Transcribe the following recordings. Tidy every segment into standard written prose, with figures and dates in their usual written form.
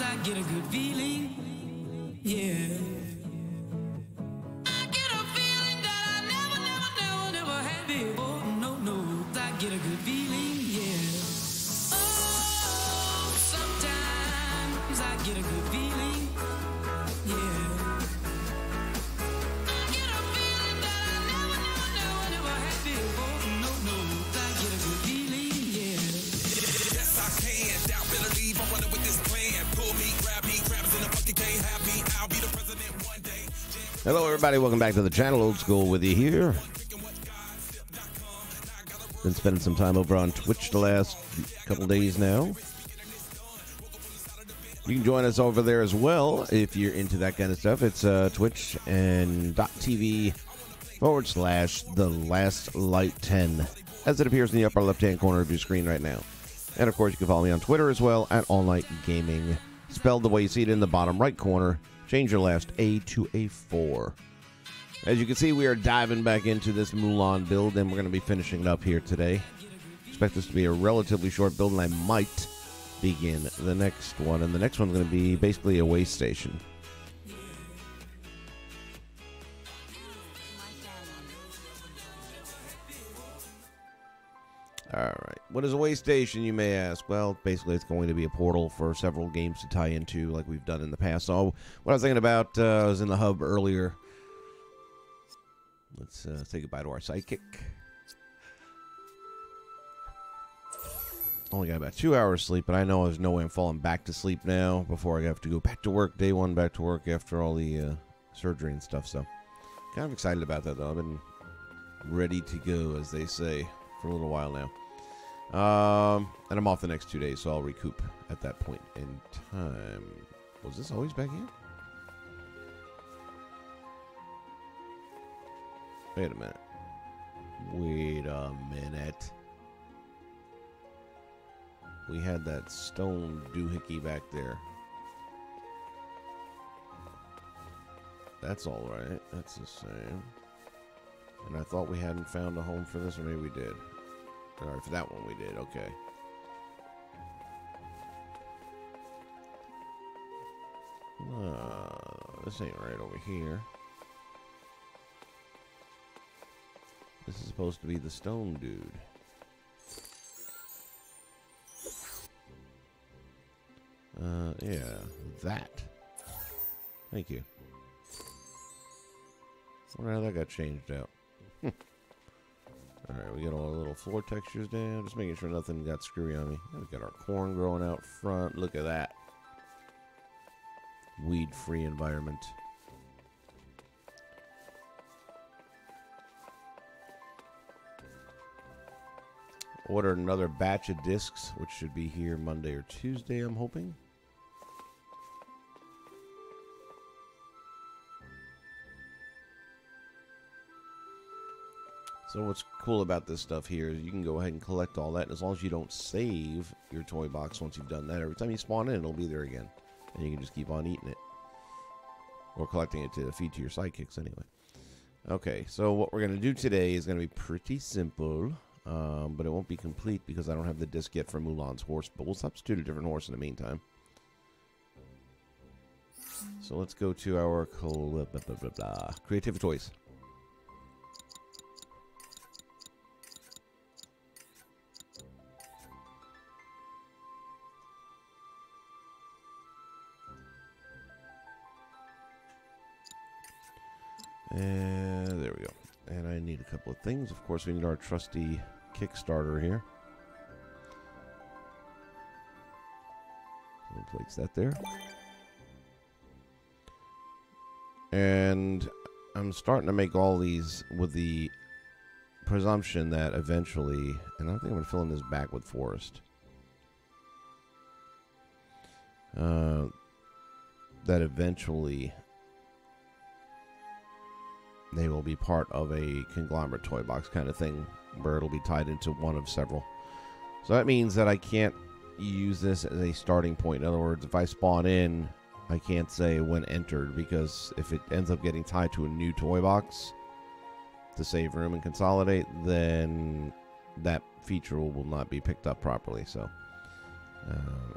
I get a good feeling, yeah. I get a feeling that I never had before. No, no, I get a good feeling, yeah. Oh, sometimes I get a good feeling, yeah. I get a feeling that I never had before. No, no, I get a good feeling, yeah. Yes, I can. Doubt, better leave. I'm running with this plan. Pull me, grab me, crabs in the bucket, can't have me. I'll be the president one day. Hello, everybody. Welcome back to the channel. Old School with you here. Been spending some time over on Twitch the last couple days now. You can join us over there as well if you're into that kind of stuff. It's Twitch and .tv/TheLastLight10 as it appears in the upper left-hand corner of your screen right now. And, of course, you can follow me on Twitter as well at All Night Gaming. Spelled the way you see it in the bottom right corner. Change your last A to a 4. As you can see, we are diving back into this Mulan build, and we're going to be finishing it up here today. Expect this to be a relatively short build, and I might begin the next one. And the next one's going to be basically a way station. Alright, what is a way station, you may ask? Well, basically it's going to be a portal for several games to tie into like we've done in the past. So what I was thinking about, I was in the hub earlier. Let's say goodbye to our sidekick. Only got about 2 hours sleep, but I know there's no way I'm falling back to sleep now before I have to go back to work. Day one, back to work after all the surgery and stuff. So kind of excited about that, though. I've been ready to go, as they say, for a little while now. And I'm off the next 2 days, so I'll recoup at that point in time. Was this always back here? Wait a minute. Wait a minute. We had that stone doohickey back there. That's all right. That's the same. And I thought we hadn't found a home for this, or maybe we did. All right, for that one we did. Okay. This ain't right over here. This is supposed to be the stone dude. Yeah, that. Thank you. I wonder how that got changed out. Alright, we got all our little floor textures down. Just making sure nothing got screwy on me. We got our corn growing out front. Look at that. Weed-free environment. Ordered another batch of discs, which should be here Monday or Tuesday, I'm hoping. So what's cool about this stuff here is you can go ahead and collect all that, and as long as you don't save your toy box once you've done that, every time you spawn in, it'll be there again. And you can just keep on eating it. Or collecting it to feed to your sidekicks anyway. Okay, so what we're going to do today is going to be pretty simple. But it won't be complete because I don't have the disc yet for Mulan's horse. But we'll substitute a different horse in the meantime. So let's go to our creative toys. And there we go. And I need a couple of things. Of course, we need our trusty Kickstarter here. So we'll place that there. And I'm starting to make all these with the presumption that eventually, and I think I'm going to fill in this back with forest. That eventually they will be part of a conglomerate toy box kind of thing where it'll be tied into one of several. So that means that I can't use this as a starting point. In other words, if I spawn in, I can't say when entered, because if it ends up getting tied to a new toy box to save room and consolidate, then that feature will not be picked up properly. So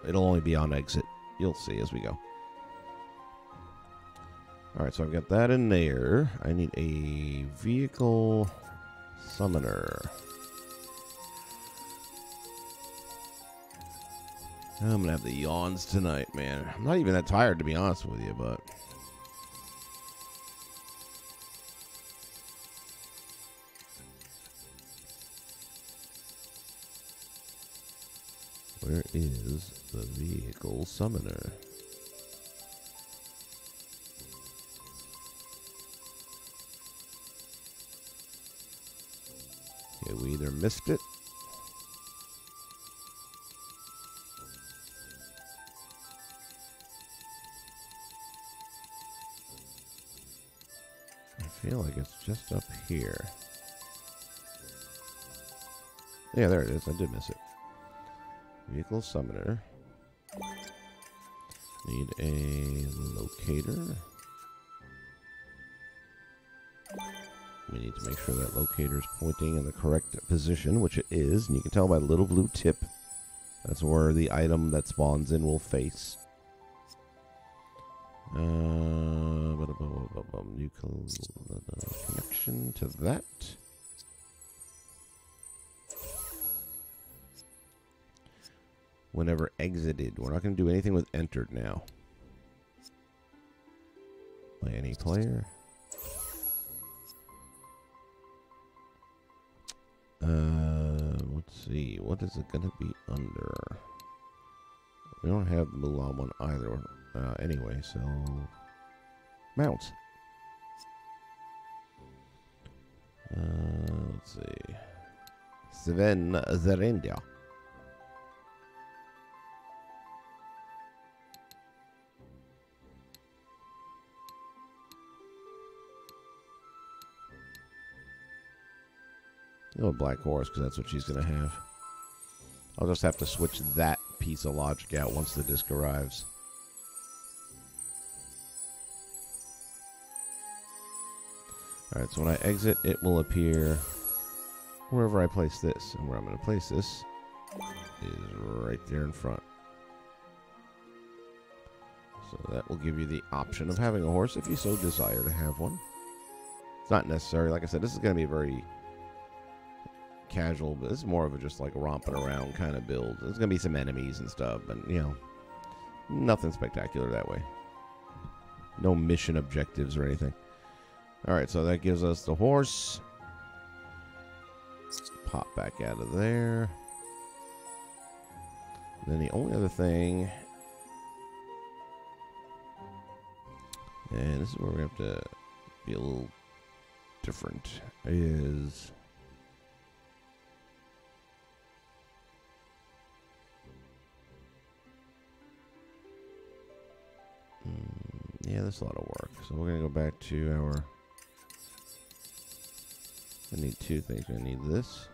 it'll only be on exit you'll see as we go. Alright, so I've got that in there. I need a vehicle summoner. I'm going to have the yawns tonight, man. I'm not even that tired, to be honest with you, but... Where is the vehicle summoner? Okay, we either missed it. I feel like it's just up here. Yeah, there it is. I did miss it. Vehicle summoner. Need a locator. We need to make sure that locator is pointing in the correct position, which it is. And you can tell by the little blue tip. That's where the item that spawns in will face. New connection to that. Whenever exited. We're not going to do anything with entered now. By any player. Let's see. What is it going to be under? We don't have the Mulan one either. Anyway, so... Mounts. Let's see. Sven Zerindia. A black horse, because that's what she's going to have. I'll just have to switch that piece of logic out once the disc arrives. Alright, so when I exit, it will appear wherever I place this. And where I'm going to place this is right there in front. So that will give you the option of having a horse if you so desire to have one. It's not necessary. Like I said, this is going to be a very casual, but this is more of a just like a romping around kind of build. There's going to be some enemies and stuff, but, you know, nothing spectacular that way. No mission objectives or anything. Alright, so that gives us the horse. Pop back out of there. And then the only other thing, and this is where we have to be a little different, is yeah, that's a lot of work. So we're going to go back to our... I need two things. I need this.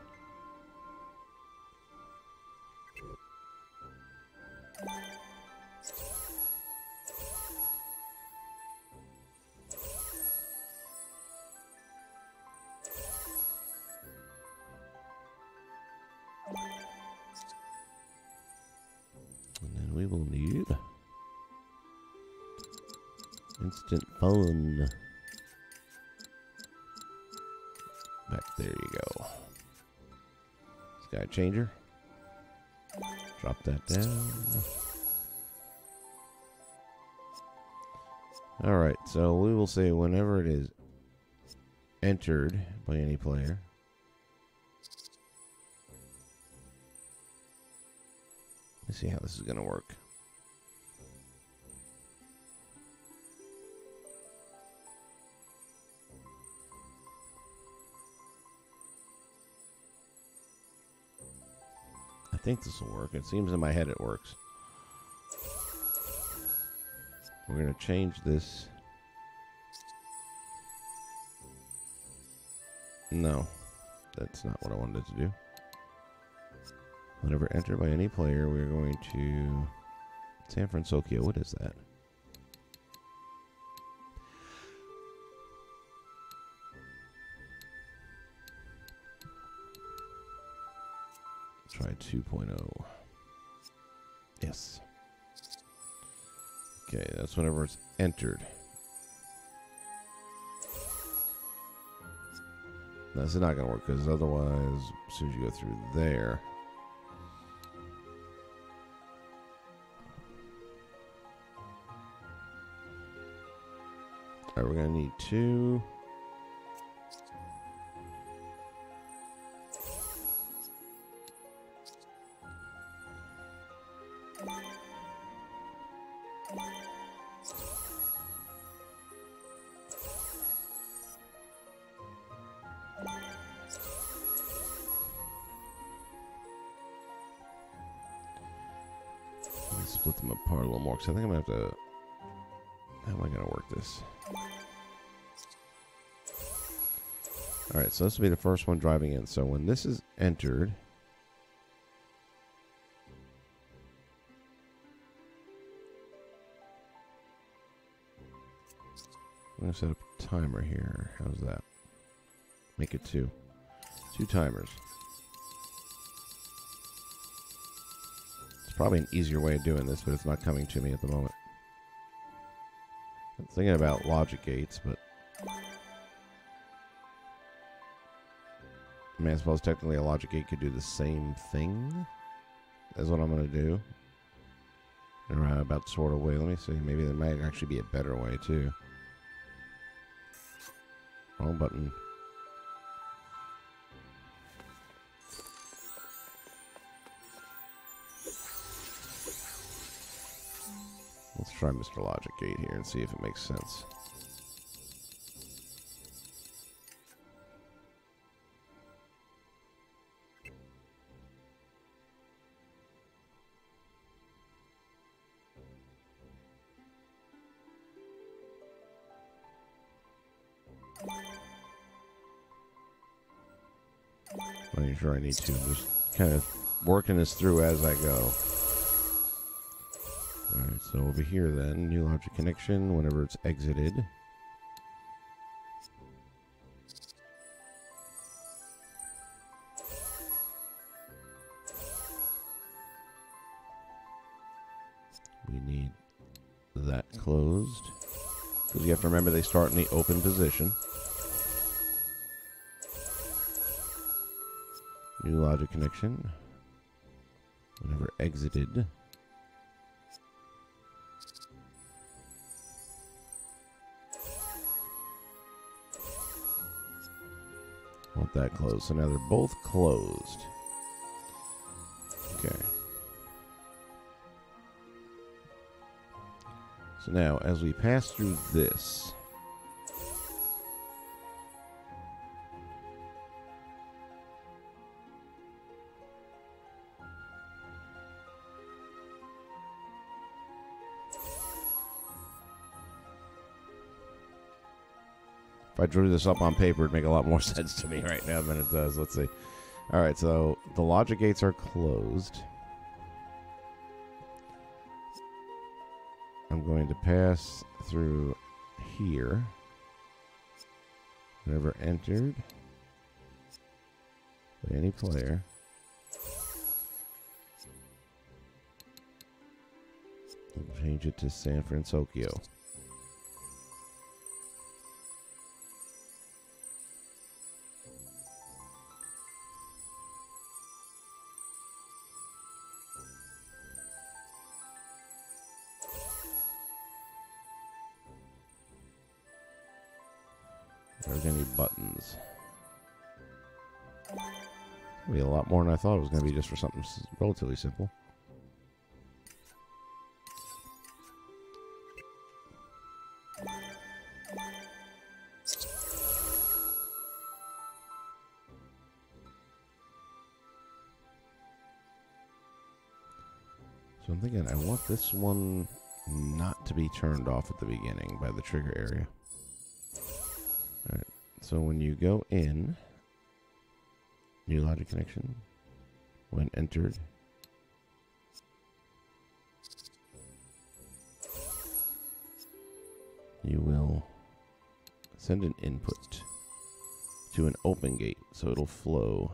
And then we will need instant fun. Back there you go. Sky changer. Drop that down. Alright, so we will say whenever it is entered by any player. Let's see how this is going to work. I think this will work. It seems in my head it works. We're going to change this. No, that's not what I wanted to do. Whenever entered by any player, we're going to... San Fransokyo, what is that? Try 2.0. Yes. Okay, that's whenever it's entered. This is not going to work because otherwise, as soon as you go through there. All right, we're going to need 2. Split them apart a little more because I think I'm going to have to... How am I going to work this? Alright, so this will be the first one driving in. So when this is entered... I'm going to set up a timer here. How's that? Make it 2. 2 timers. Probably an easier way of doing this, but it's not coming to me at the moment. I'm thinking about logic gates, but I mean, I suppose technically a logic gate could do the same thing as what I'm going to do in a roundabout sort of way. Let me see. Maybe there might actually be a better way, too. Wrong button. Let's try Mr. Logic Gate here and see if it makes sense. I'm not sure I need to. I'm just kind of working this through as I go. Alright, so over here then, new logic connection whenever it's exited. We need that closed. Because you have to remember they start in the open position. New logic connection whenever exited. Want that closed. So now they're both closed. Okay. So now, as we pass through this, if I drew this up on paper, it'd make a lot more sense to me right now than it does. Let's see. All right, so the logic gates are closed. I'm going to pass through here. Whenever entered by any player. We'll change it to San Fransokyo. There's any buttons. It'll be a lot more than I thought it was going to be just for something relatively simple. So I'm thinking I want this one not to be turned off at the beginning by the trigger area. Alright, so when you go in, new logic connection, when entered, you will send an input to an open gate, so it'll flow.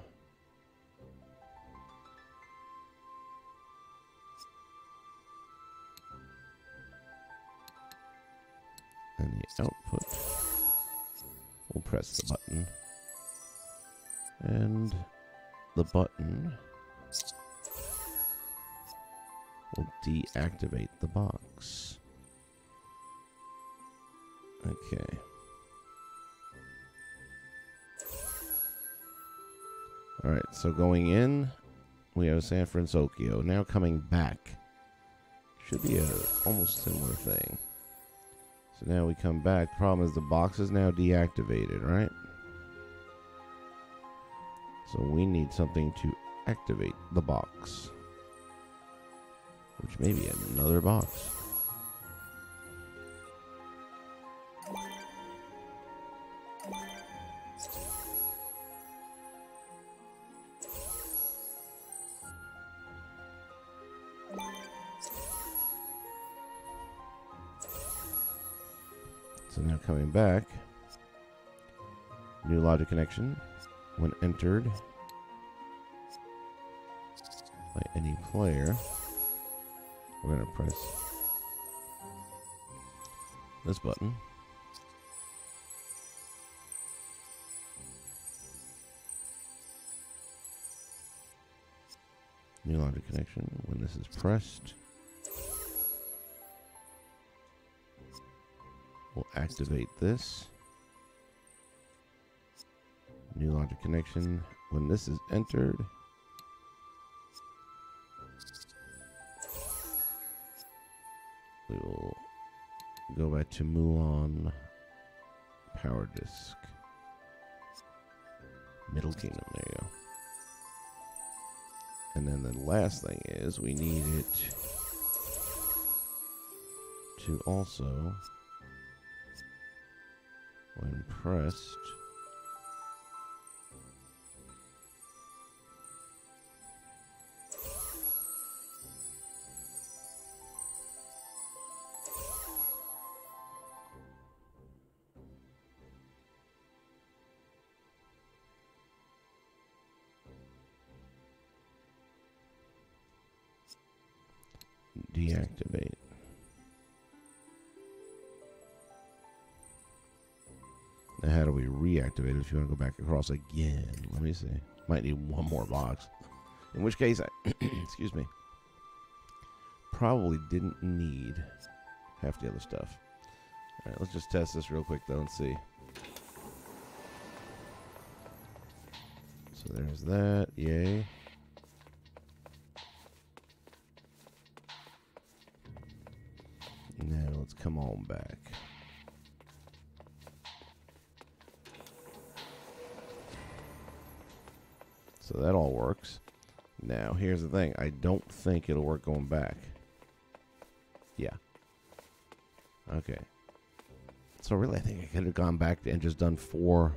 And the output, we'll press the button. And the button will deactivate the box. Okay. Alright, so going in, we have San Fransokyo. Now coming back, should be a almost similar thing. So now we come back. Problem is the box is now deactivated, right? So we need something to activate the box. Which may be another box. So now coming back, new logic connection, when entered by any player, we're going to press this button. New logic connection, when this is pressed, we'll activate this. New logic connection. When this is entered, we will go back to Mulan power disk. Middle Kingdom, there you go. And then the last thing is we need it to also, when pressed, deactivate. Now how do we reactivate it if you want to go back across again? Let me see. Might need one more box. In which case, I excuse me, probably didn't need half the other stuff. Alright, let's just test this real quick though and see. So there's that. Yay. Now let's come on back. So that all works. Now here's the thing. I don't think it'll work going back. Yeah. Okay. So really I think I could have gone back and just done 4.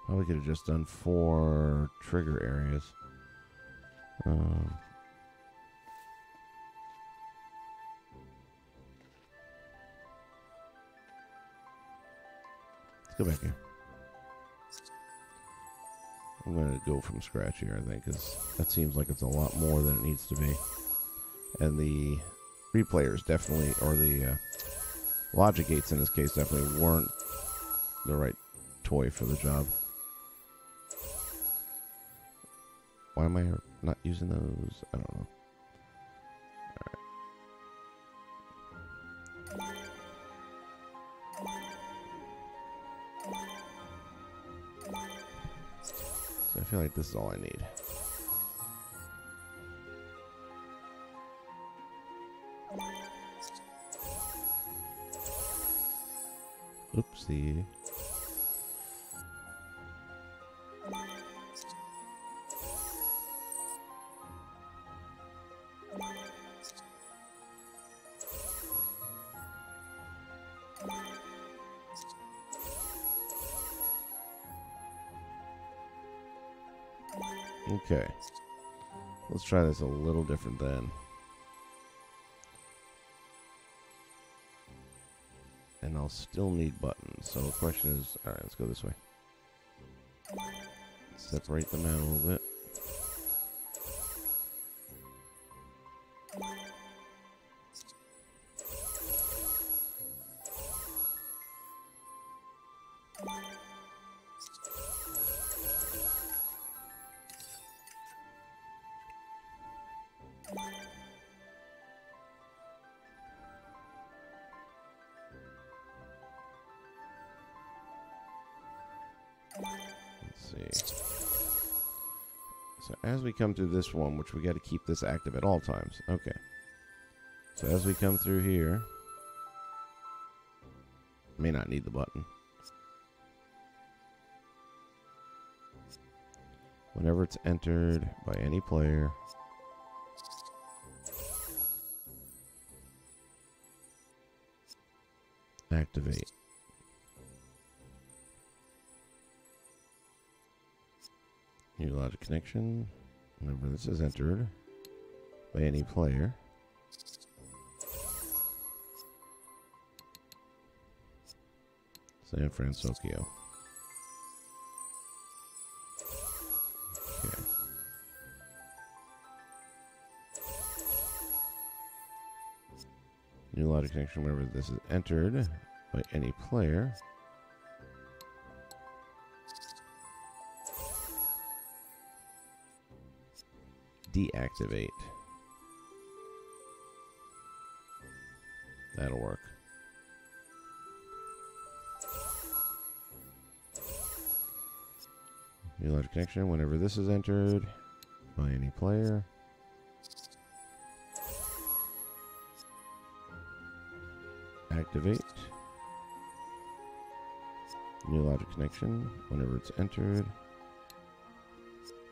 Probably could have just done 4 trigger areas. Let's go back here. I'm going to go from scratch here, I think, because that seems like it's a lot more than it needs to be. And the replayers definitely, or the logic gates in this case, definitely weren't the right toy for the job. Why am I not using those? I don't know. Alright. So I feel like this is all I need. Oopsie. Okay, let's try this a little different then. And I'll still need buttons. So the question is, alright, let's go this way. Separate them out a little bit. Let's see. So as we come through this one, which we got to keep this active at all times. Okay. So as we come through here, may not need the button. Whenever it's entered by any player, activate. New logic connection. Whenever this is entered by any player, Fransokyo. Okay. New logic connection whenever this is entered by any player. Deactivate. That'll work. New logic connection whenever this is entered by any player. Activate. New logic connection whenever it's entered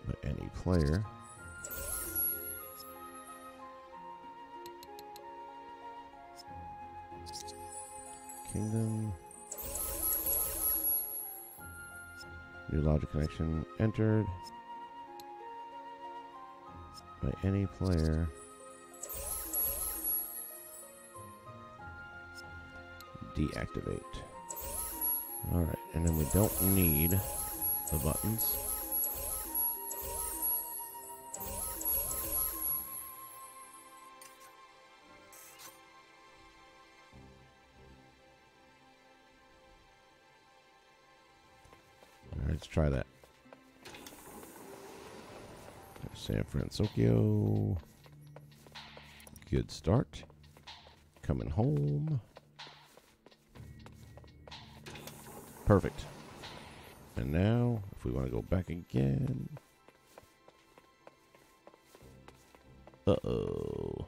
by any player. Kingdom. New logic connection entered by any player. Deactivate. Alright, and then we don't need the buttons. Alright, let's try that. There's Fransokyo. Good start. Coming home. Perfect. And now, if we want to go back again. Uh-oh.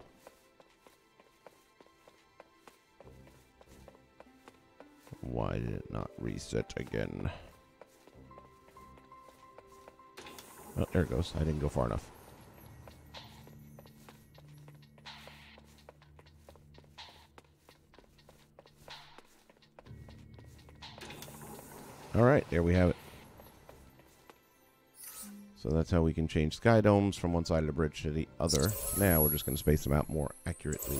Why did it not reset again? Oh, there it goes. I didn't go far enough. Alright, there we have it. So that's how we can change sky domes from one side of the bridge to the other. Now we're just going to space them out more accurately.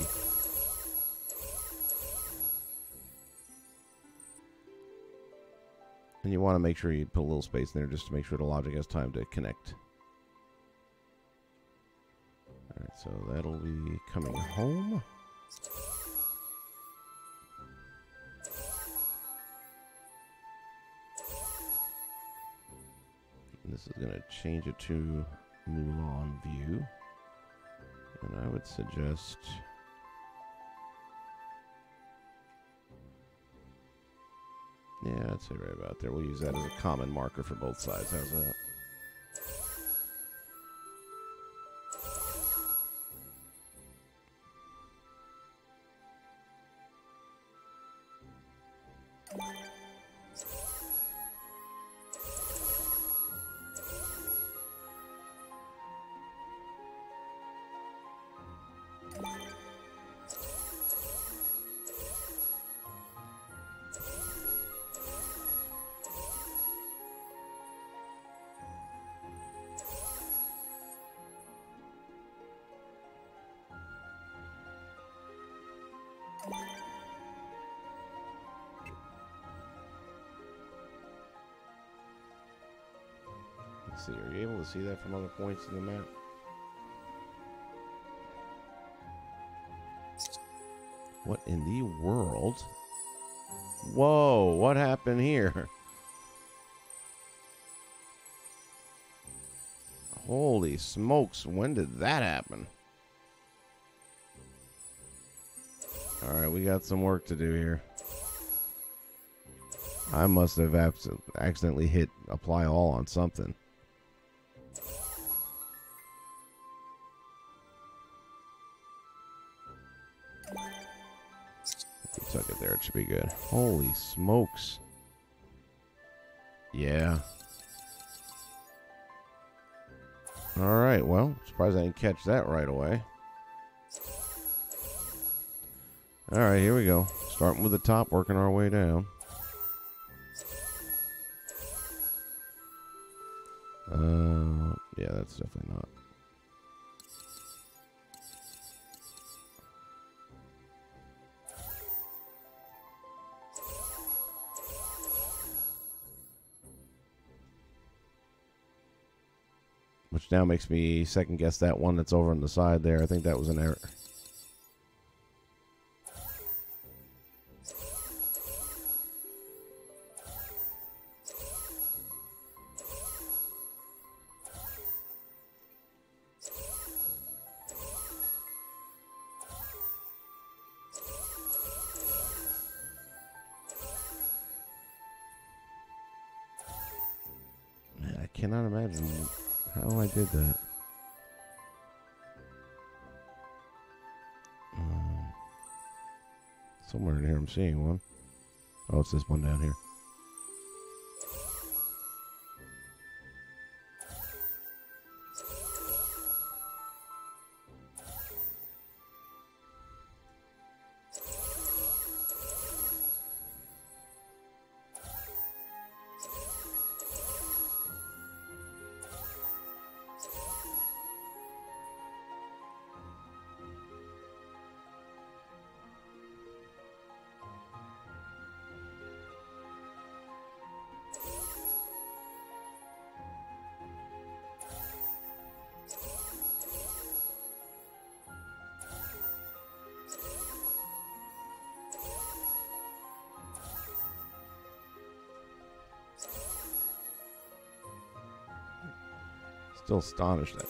And you want to make sure you put a little space in there just to make sure the logic has time to connect. Alright, so that'll be coming home. This is going to change it to Mulan view. And I would suggest... yeah, I'd say right about there. We'll use that as a common marker for both sides. How's that? Let's see, are you able to see that from other points in the map? What in the world? Whoa, what happened here? Holy smokes, when did that happen? Alright, we got some work to do here. I must have accidentally hit apply all on something. If we took it there, it should be good. Holy smokes. Yeah. Alright, well, surprised I didn't catch that right away. Alright, here we go. Starting with the top, working our way down. Yeah, that's definitely not. Which now makes me second guess that one that's over on the side there. I think that was an error. Man, I cannot imagine how I did that. Somewhere in here I'm seeing one. Oh, it's this one down here. Still astonished that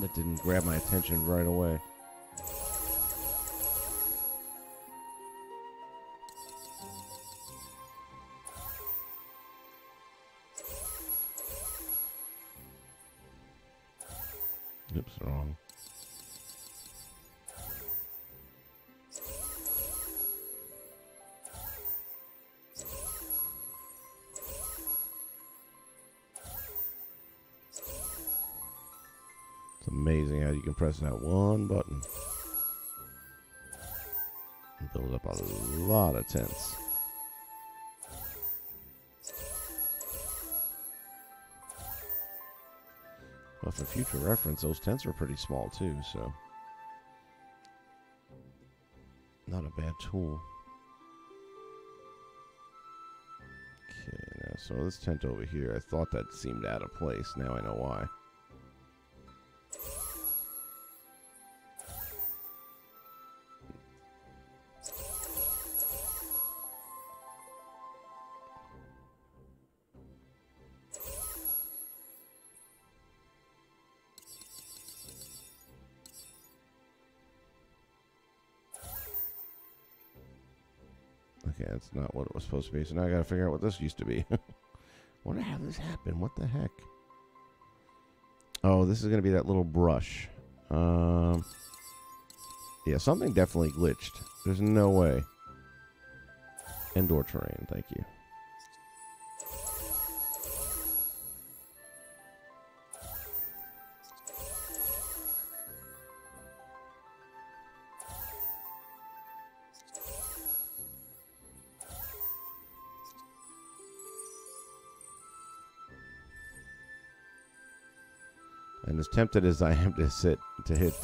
that didn't grab my attention right away. Oops, wrong. It's amazing how you can press that one button and build up a lot of tents. But for future reference, those tents are pretty small too, so not a bad tool. Okay, now so this tent over here, I thought that seemed out of place. Now I know why. Okay, that's not what it was supposed to be. So now I gotta figure out what this used to be. Wonder how this happened. What the heck? Oh, this is gonna be that little brush. Yeah, something definitely glitched. There's no way. Indoor terrain, thank you. And as tempted as I am to hit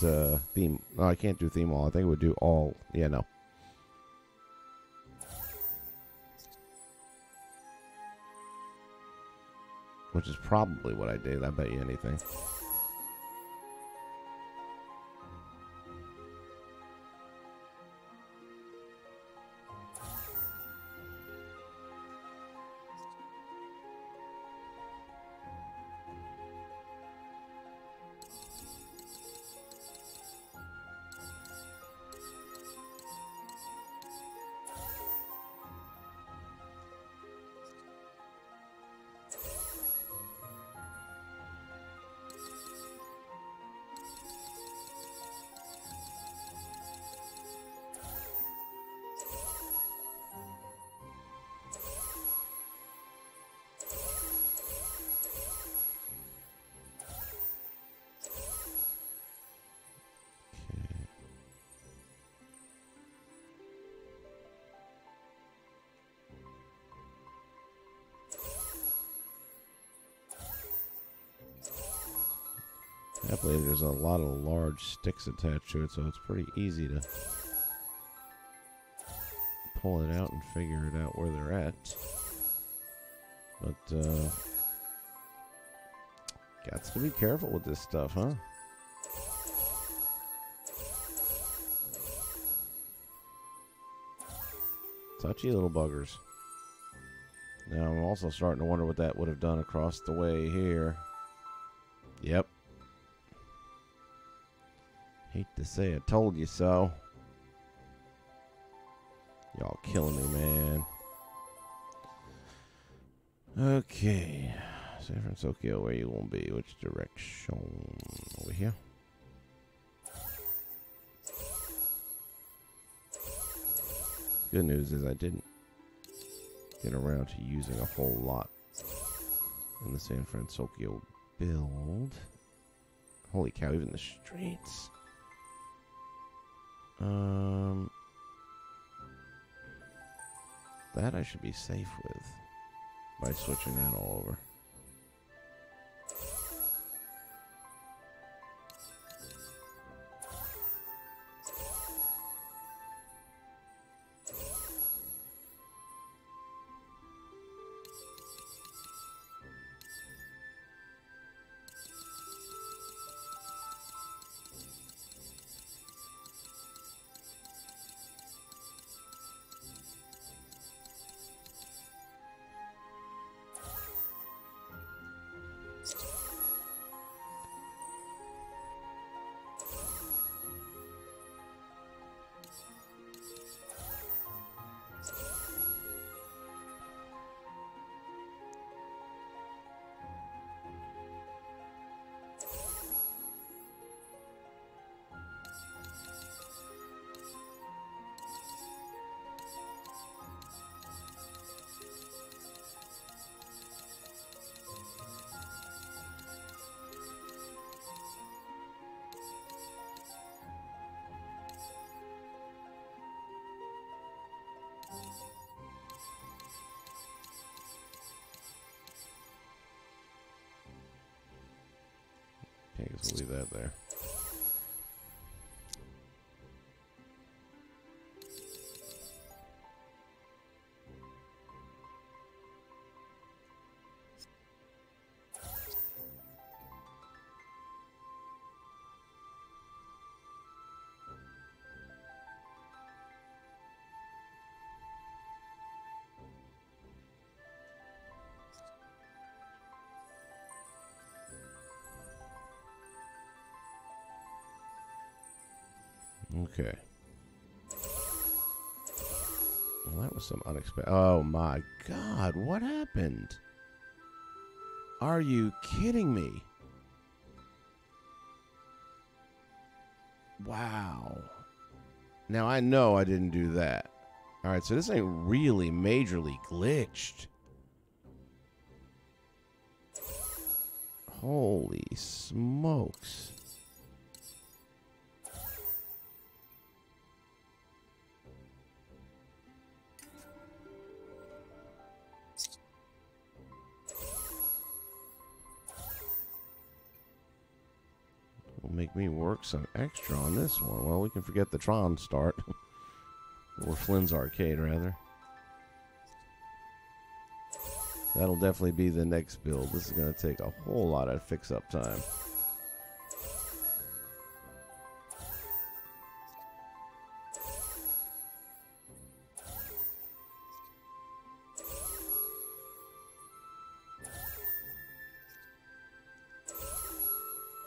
theme, no, I can't do theme all. I think it would do all. Yeah, no. Which is probably what I did. I bet you anything. Happily, there's a lot of large sticks attached to it, so it's pretty easy to pull it out and figure it out where they're at. But, got to be careful with this stuff, huh? Touchy little buggers. Now, I'm also starting to wonder what that would have done across the way here. Yep. Hate to say I told you so. Y'all killing me, man. Okay. San Fransokyo, where you gonna be? Which direction? Over here? Good news is I didn't get around to using a whole lot in the San Fransokyo build. Holy cow, even the streets. That I should be safe with by switching that all over. I guess we'll leave that there. Okay. Well, that was some unexpected. Oh my God, what happened? Are you kidding me? Wow. Now I know I didn't do that. All right, so this ain't really majorly glitched. Holy smokes. Will make me work some extra on this one. Well, we can forget the Tron start. Or Flynn's Arcade, rather. That'll definitely be the next build. This is going to take a whole lot of fix-up time.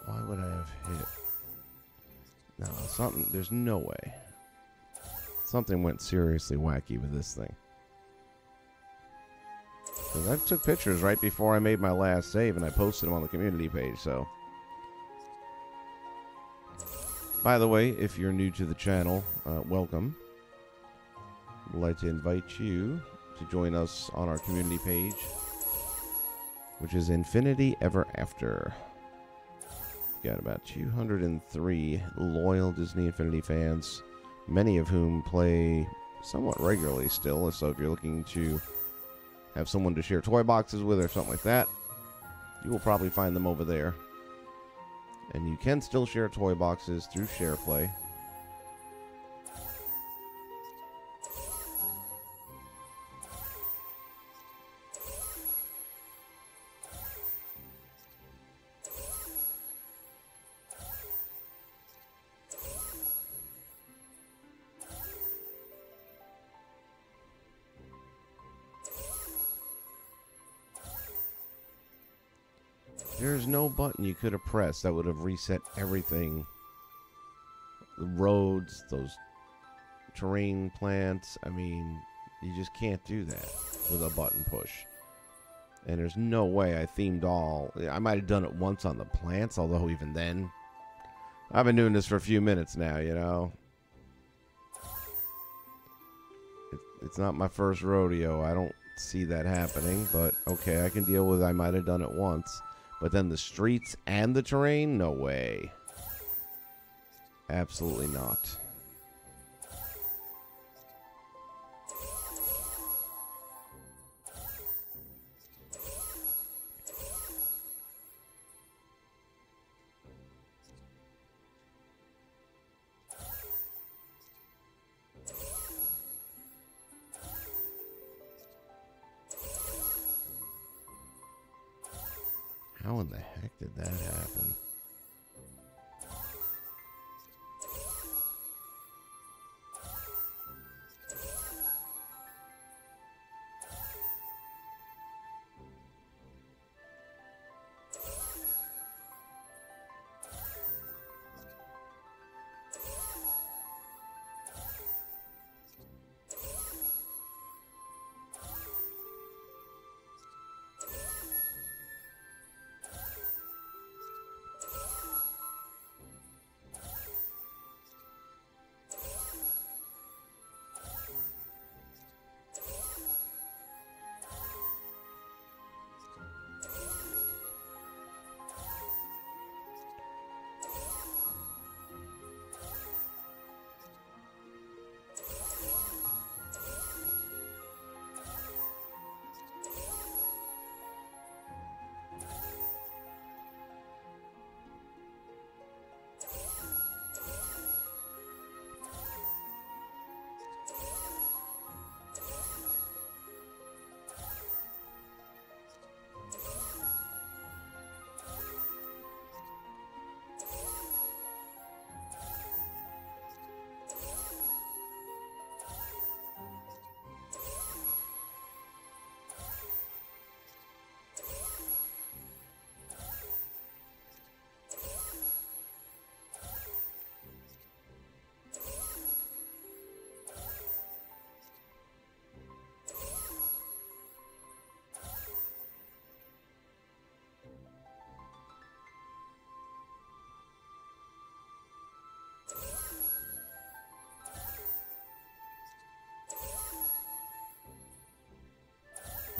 Why would I have hit? No, something. There's no way. Something went seriously wacky with this thing. Because I took pictures right before I made my last save, and I posted them on the community page, so. By the way, if you're new to the channel, welcome. I'd like to invite you to join us on our community page, which is Infinity Ever After. We've got about 203 loyal Disney Infinity fans, many of whom play somewhat regularly still. So if you're looking to have someone to share toy boxes with or something like that, you will probably find them over there. And you can still share toy boxes through SharePlay. There's no button you could have pressed that would have reset everything. The roads, those terrain plants. I mean, you just can't do that with a button push. And there's no way I themed all. I might have done it once on the plants, although even then, I've been doing this for a few minutes now, you know. It's not my first rodeo. I don't see that happening, but okay, I can deal with I might have done it once. But then the streets and the terrain? No way. Absolutely not. How in the heck did that happen?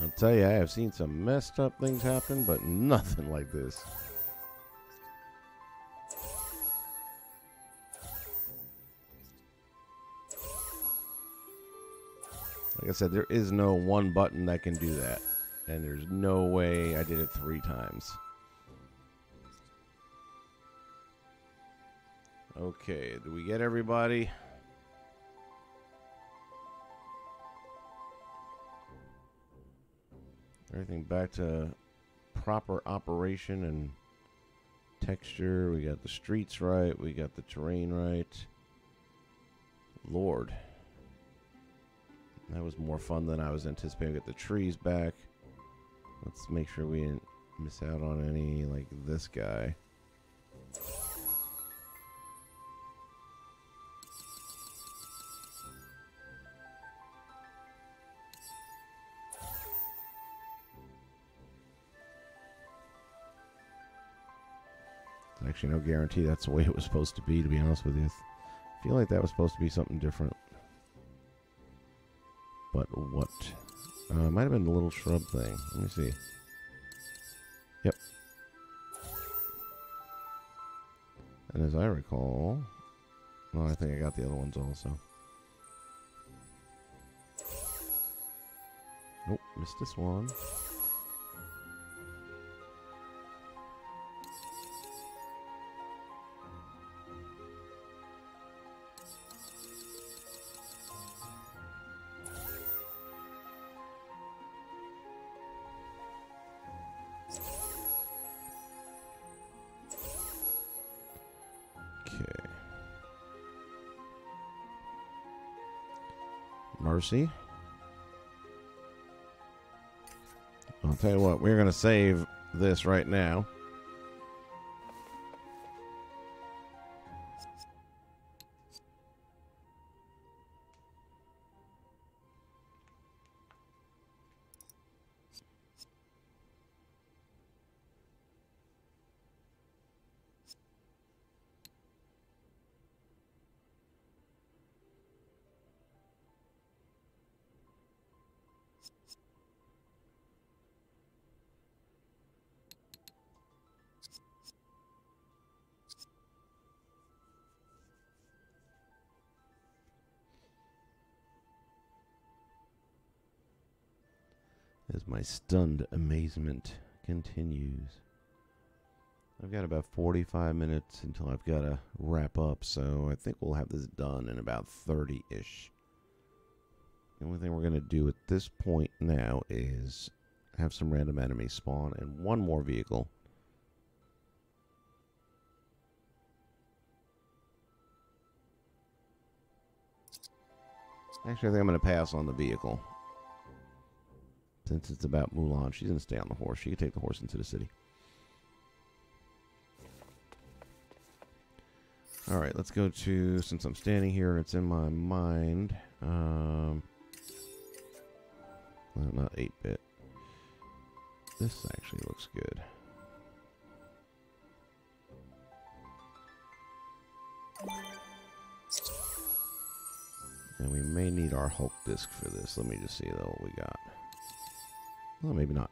I'll tell you, I have seen some messed up things happen, but nothing like this. Like I said, there is no one button that can do that. And there's no way I did it 3 times. Okay, do we get everybody? Everything back to proper operation and texture. We got the streets right. We got the terrain right. Lord. That was more fun than I was anticipating. Get the trees back. Let's make sure we didn't miss out on any, like this guy. Actually, no guarantee that's the way it was supposed to be honest with you. I feel like that was supposed to be something different. But what? Might have been the little shrub thing. Let me see. Yep. And as I recall... No, I think I got the other ones also. Nope, missed this one. Okay. Mercy. I'll tell you what, we're going to save this right now. As my stunned amazement continues. I've got about 45 minutes until I've got to wrap up, so I think we'll have this done in about 30-ish. The only thing we're going to do at this point now is have some random enemies spawn and one more vehicle. Actually, I think I'm going to pass on the vehicle. Since it's about Mulan, she's going to stay on the horse. She can take the horse into the city. Alright, let's go to, since I'm standing here, it's in my mind. Well, not 8-bit. This actually looks good. And we may need our Hulk disc for this. Let me just see though what we got. Well, maybe not.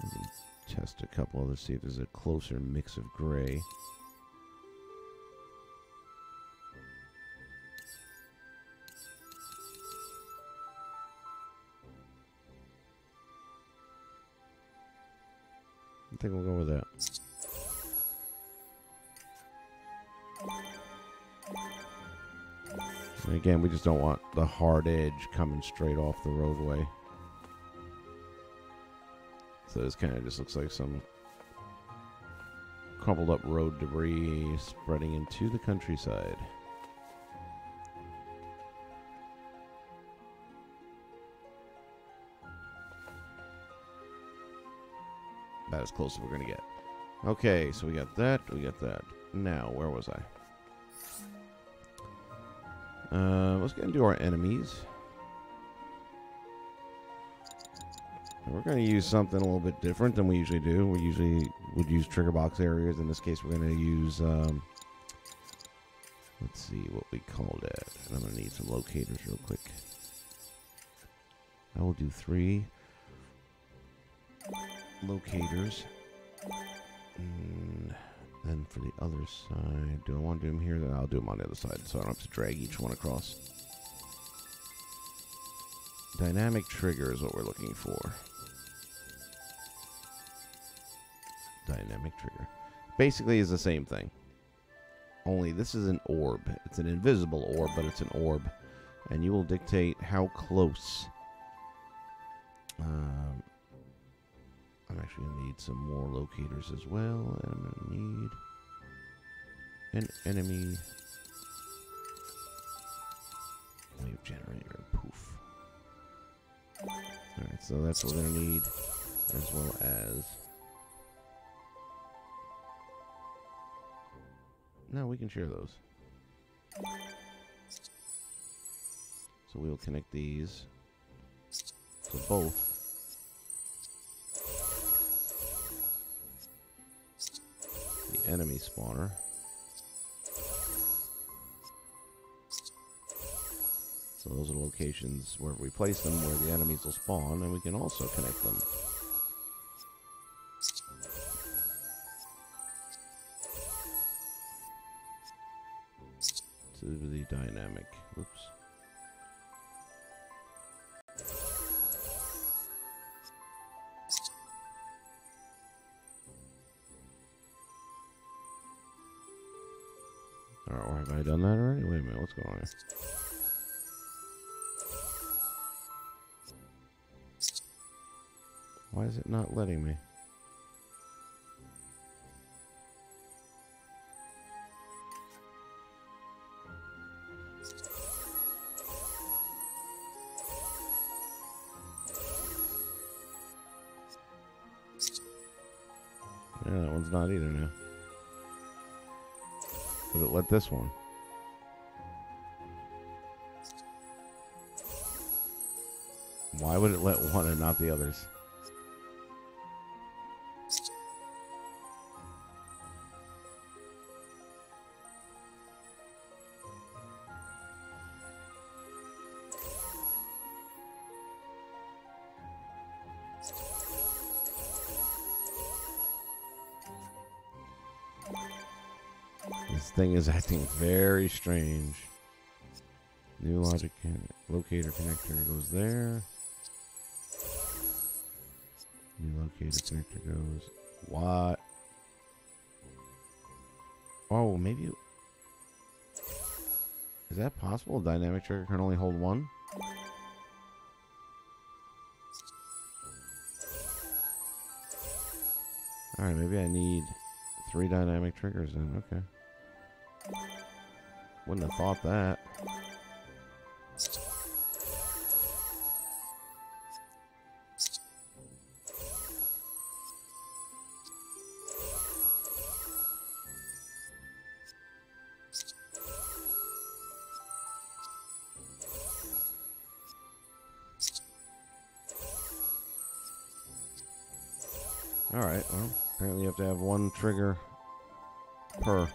Let me test a couple others, see if there's a closer mix of gray. I think we'll go with that. And again, we just don't want the hard edge coming straight off the roadway. So this kind of just looks like some crumpled up road debris spreading into the countryside. About as close as we're going to get. Okay, so we got that, we got that. Now, where was I? Let's get into our enemies. And we're going to use something a little bit different than we usually do. We usually would use trigger box areas. In this case, we're going to use, let's see what we called it. And I'm going to need some locators real quick. I will do 3 locators. And then for the other side, do I want to do them here? Then I'll do them on the other side so I don't have to drag each one across. Dynamic trigger is what we're looking for. Dynamic trigger. Basically is the same thing. Only this is an orb. It's an invisible orb, but it's an orb. And you will dictate how close. I'm actually going to need some more locators as well. And I'm going to need an enemy wave generator. Poof. Alright, so that's what we're going to need, as well as... No, we can share those. So we will connect these to both. The enemy spawner. So those are locations where we place them where the enemies will spawn, and we can also connect them. To the dynamic. Oops. Alright, or have I done that already? Wait a minute, what's going on here? Why is it not letting me? Yeah, that one's not either now. But it let this one. Why would it let one and not the others? This thing is acting very strange. New logic locator connector goes there. New locator connector goes. What? Oh, maybe. Is that possible? A dynamic trigger can only hold one? Alright, maybe I need 3 dynamic triggers then. Okay. Wouldn't have thought that. Alright, well, apparently you have to have 1 trigger per.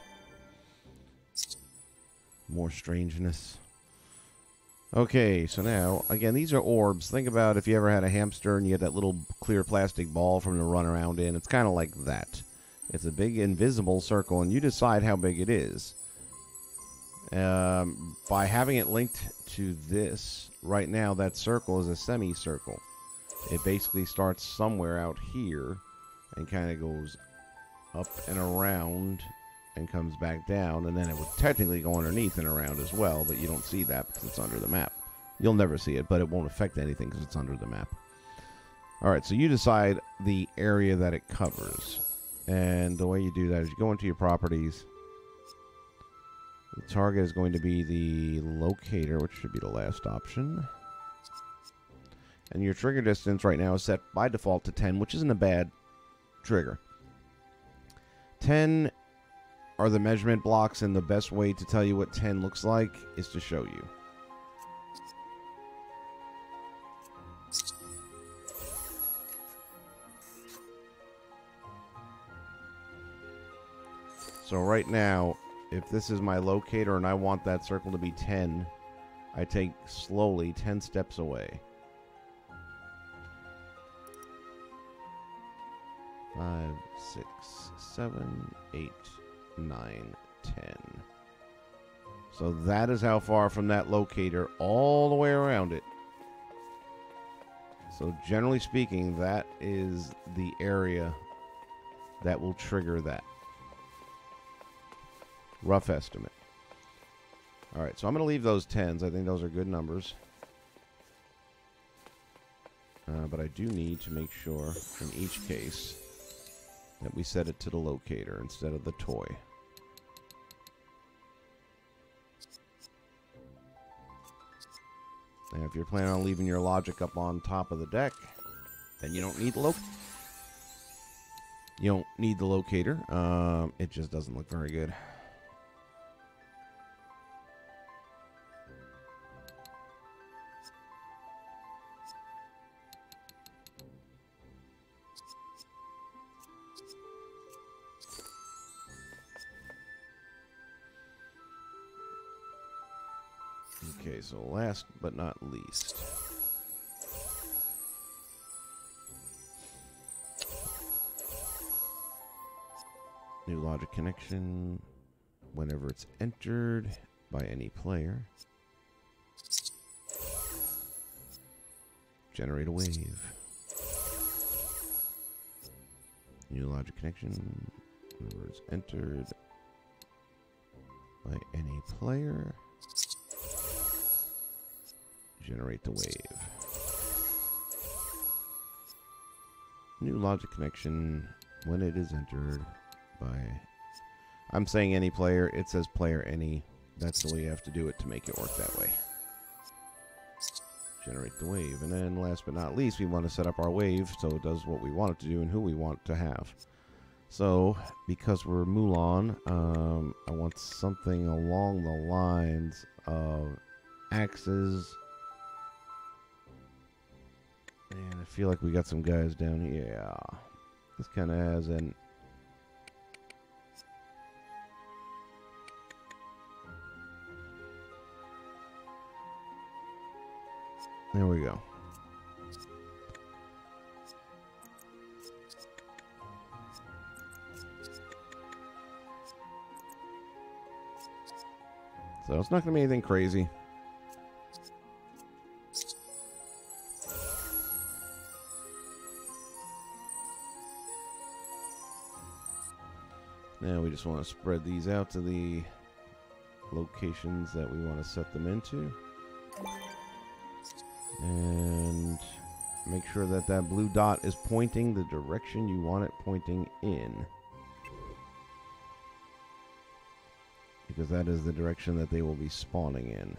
More strangeness. Okay, so now, again, these are orbs. Think about if you ever had a hamster and you had that little clear plastic ball from to run around in. It's kind of like that. It's a big invisible circle, and you decide how big it is. By having it linked to this, right now, that circle is a semicircle. It basically starts somewhere out here and kind of goes up and around and comes back down, and then it would technically go underneath and around as well, but you don't see that because it's under the map. You'll never see it, but it won't affect anything because it's under the map. Alright, so you decide the area that it covers. And the way you do that is you go into your properties. The target is going to be the locator, which should be the last option. And your trigger distance right now is set by default to 10, which isn't a bad trigger. 10 are the measurement blocks, and the best way to tell you what 10 looks like is to show you. So right now, if this is my locator and I want that circle to be 10, I take slowly 10 steps away. 5, 6, 7, 8, 9, 10. So that is how far from that locator all the way around it. So generally speaking, that is the area that will trigger that. Rough estimate. Alright, so I'm going to leave those 10s. I think those are good numbers. But I do need to make sure in each case that we set it to the locator instead of the toy. And if you're planning on leaving your logic up on top of the deck, then you don't need the locator. It just doesn't look very good. Okay, so last but not least. New logic connection. Whenever it's entered by any player, generate a wave. New logic connection. Whenever it's entered by any player, generate the wave. New logic connection when it is entered by... I'm saying any player. It says player any. That's the way you have to do it to make it work that way. Generate the wave. And then last but not least, we want to set up our wave so it does what we want it to do and who we want to have. So, because we're Mulan, I want something along the lines of axes. And I feel like we got some guys down here. Yeah. This kind of has an... There we go. So it's not going to be anything crazy. Now we just want to spread these out to the locations that we want to set them into. And make sure that that blue dot is pointing the direction you want it pointing in. Because that is the direction that they will be spawning in.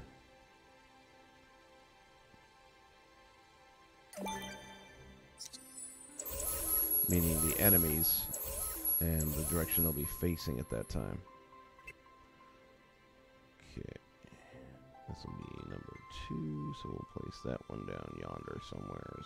Meaning the enemies and the direction they'll be facing at that time. Okay. This will be number 2, so we'll place that one down yonder somewheres.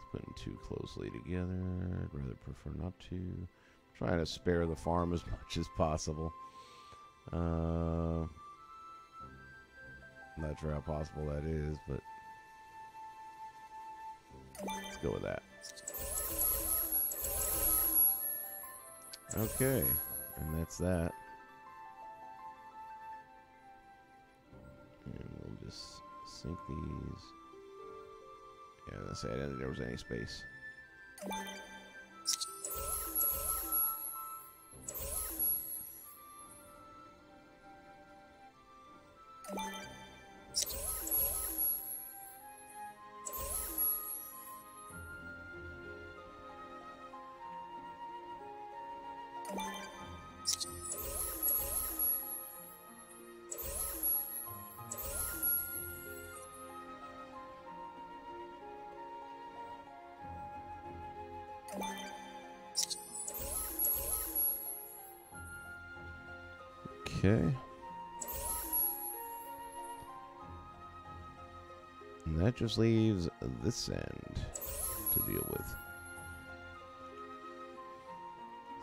Putting too closely together. I'd rather prefer not to. Trying to spare the farm as much as possible. Not sure how possible that is, but let's go with that. Okay, and that's that. And we'll just sink these. Yeah, let's say I didn't think there was any space. Okay. And that just leaves this end to deal with.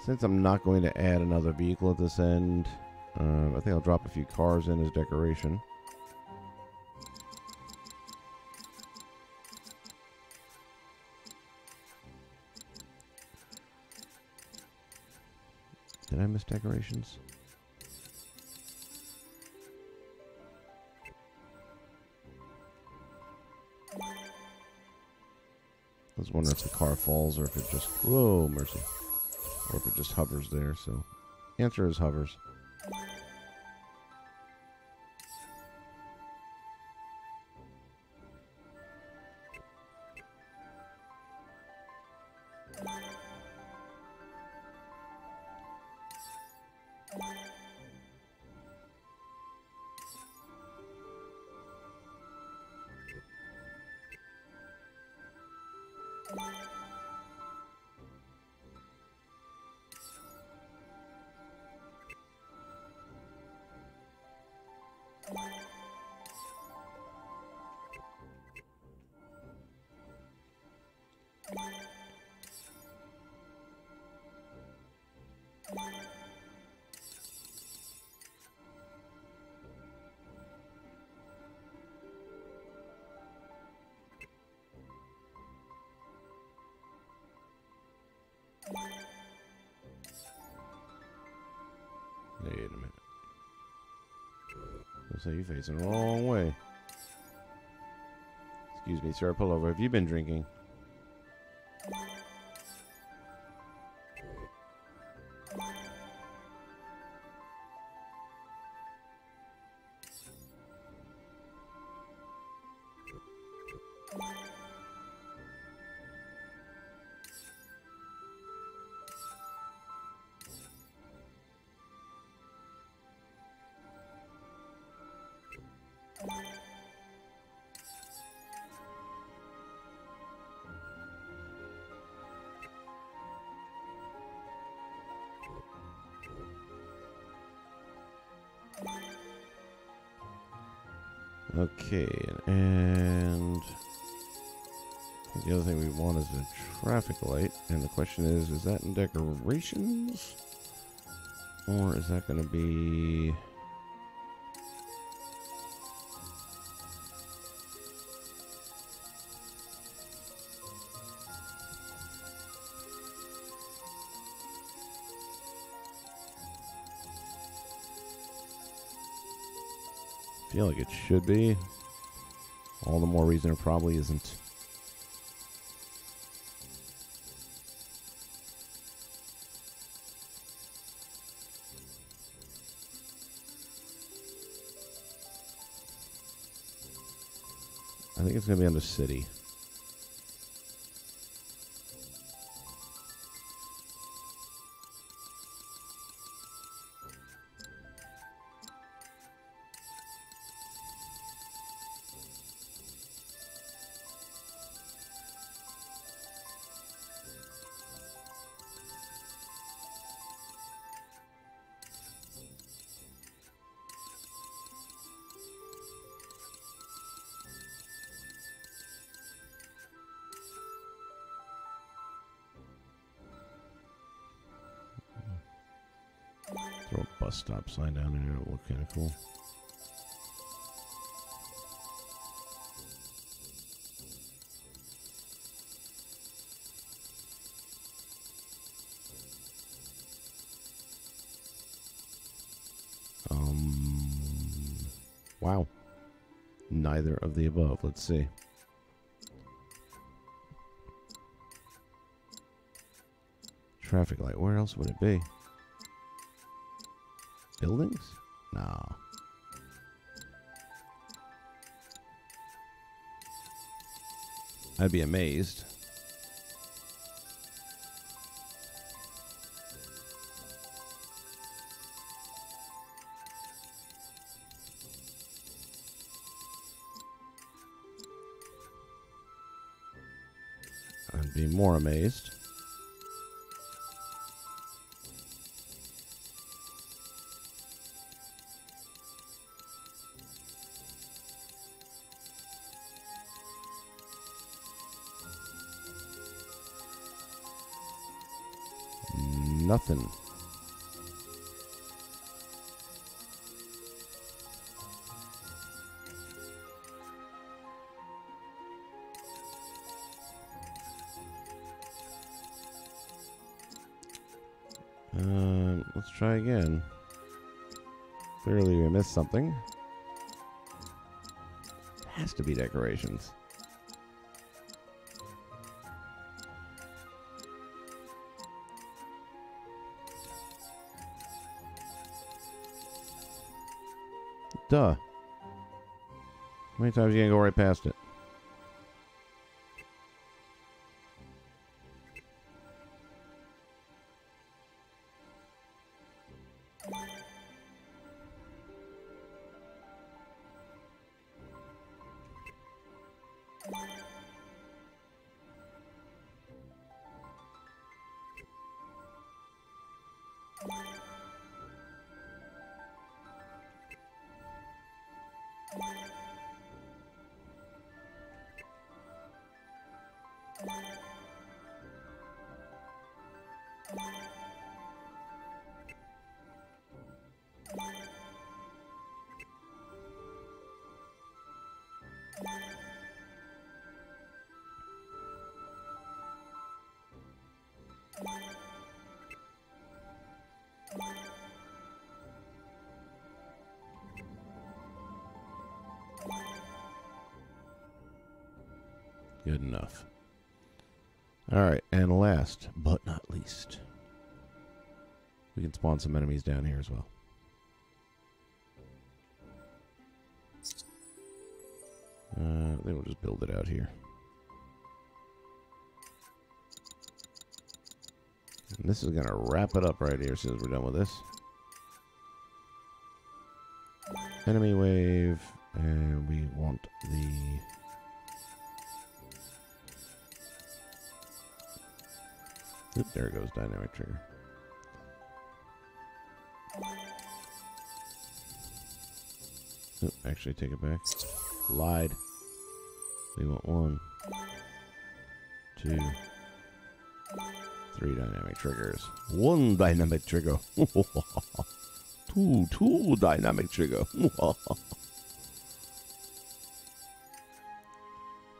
Since I'm not going to add another vehicle at this end, I think I'll drop a few cars in as decoration. Did I miss decorations? I was wondering if the car falls or if it just... Whoa, mercy. Or if it just hovers there, so... Answer is hovers. Wait a minute. Looks like you're facing the wrong way. Excuse me, sir. Pull over. Have you been drinking? Okay, and the other thing we want is a traffic light, and the question is that in decorations? Or is that going to be... I feel like it should be. All the more reason it probably isn't. I think it's going to be on the city. Throw a bus stop sign down there. It'll look kind of cool. Wow. Neither of the above. Let's see. Traffic light. Where else would it be? Buildings? No. I'd be amazed. I'd be more amazed. Nothing. Let's try again. Clearly we missed something. Has to be decorations. Duh. How many times are you gonna go right past it? Good enough. Alright, and last but not least, we can spawn some enemies down here as well. I think we'll just build it out here. And this is going to wrap it up right here as soon as we're done with this. Enemy wave, and we want the... Oop, there goes dynamic trigger. Oop, actually, take it back. Lied. We want 1, 2, 3 dynamic triggers. 1 dynamic trigger. 2 dynamic trigger.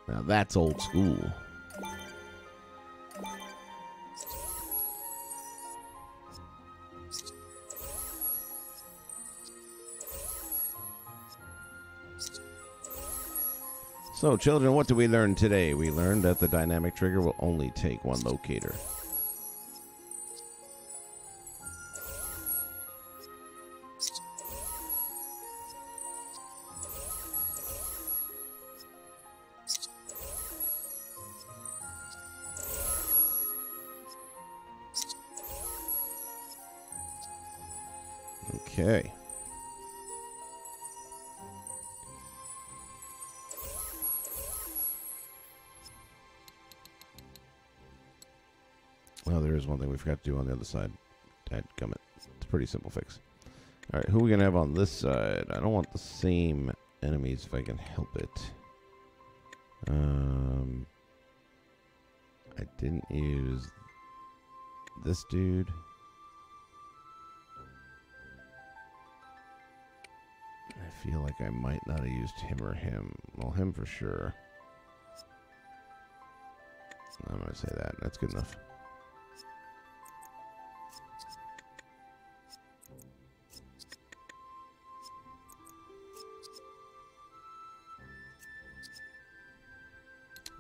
Now that's old school. So, children, what did we learn today? We learned that the dynamic trigger will only take 1 locator. Okay. Well, there is one thing we forgot to do on the other side. Dadgummit. It's a pretty simple fix. Alright, who are we going to have on this side? I don't want the same enemies if I can help it. I didn't use this dude. I feel like I might not have used him or him. Well, him for sure. I'm going to say that. That's good enough.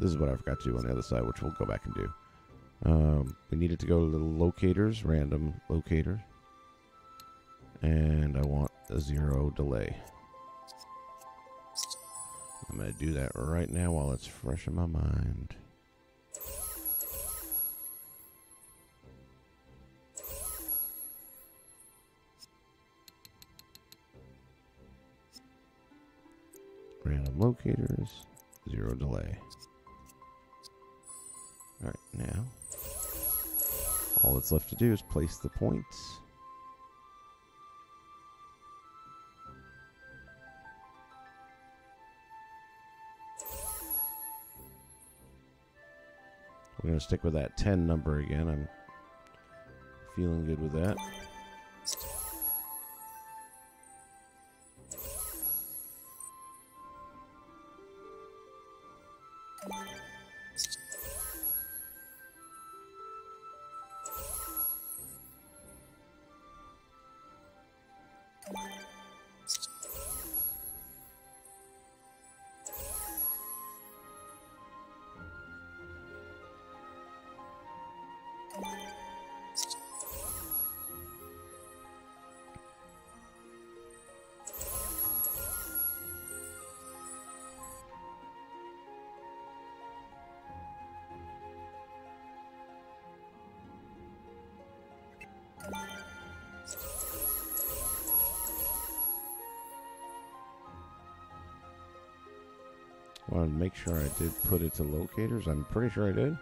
This is what I forgot to do on the other side, which we'll go back and do. We needed to go to little locators, random locators. And I want a 0 delay. I'm going to do that right now while it's fresh in my mind. Random locators, 0 delay. Alright, now all that's left to do is place the points. We're going to stick with that 10 number again. I'm feeling good with that. I want to make sure I did put it to locators. I'm pretty sure I did.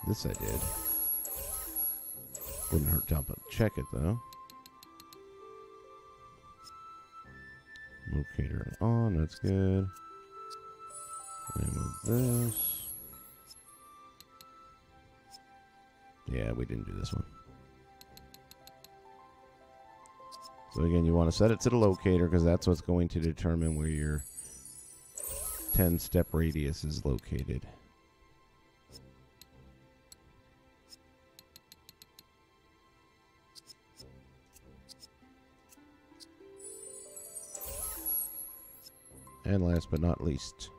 This I did. Wouldn't hurt to check it, though. Locator on, that's good. And with this. Yeah, we didn't do this one. So again, you want to set it to the locator because that's what's going to determine where your 10-step radius is located. And last but not least,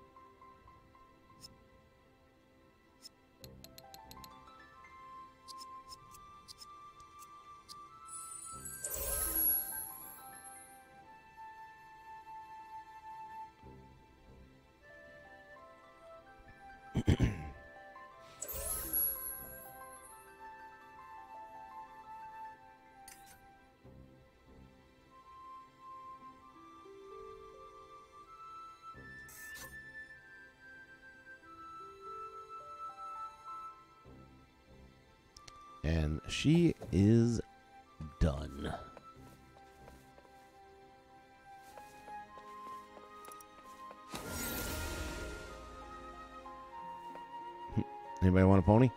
and she is done. Anybody want a pony?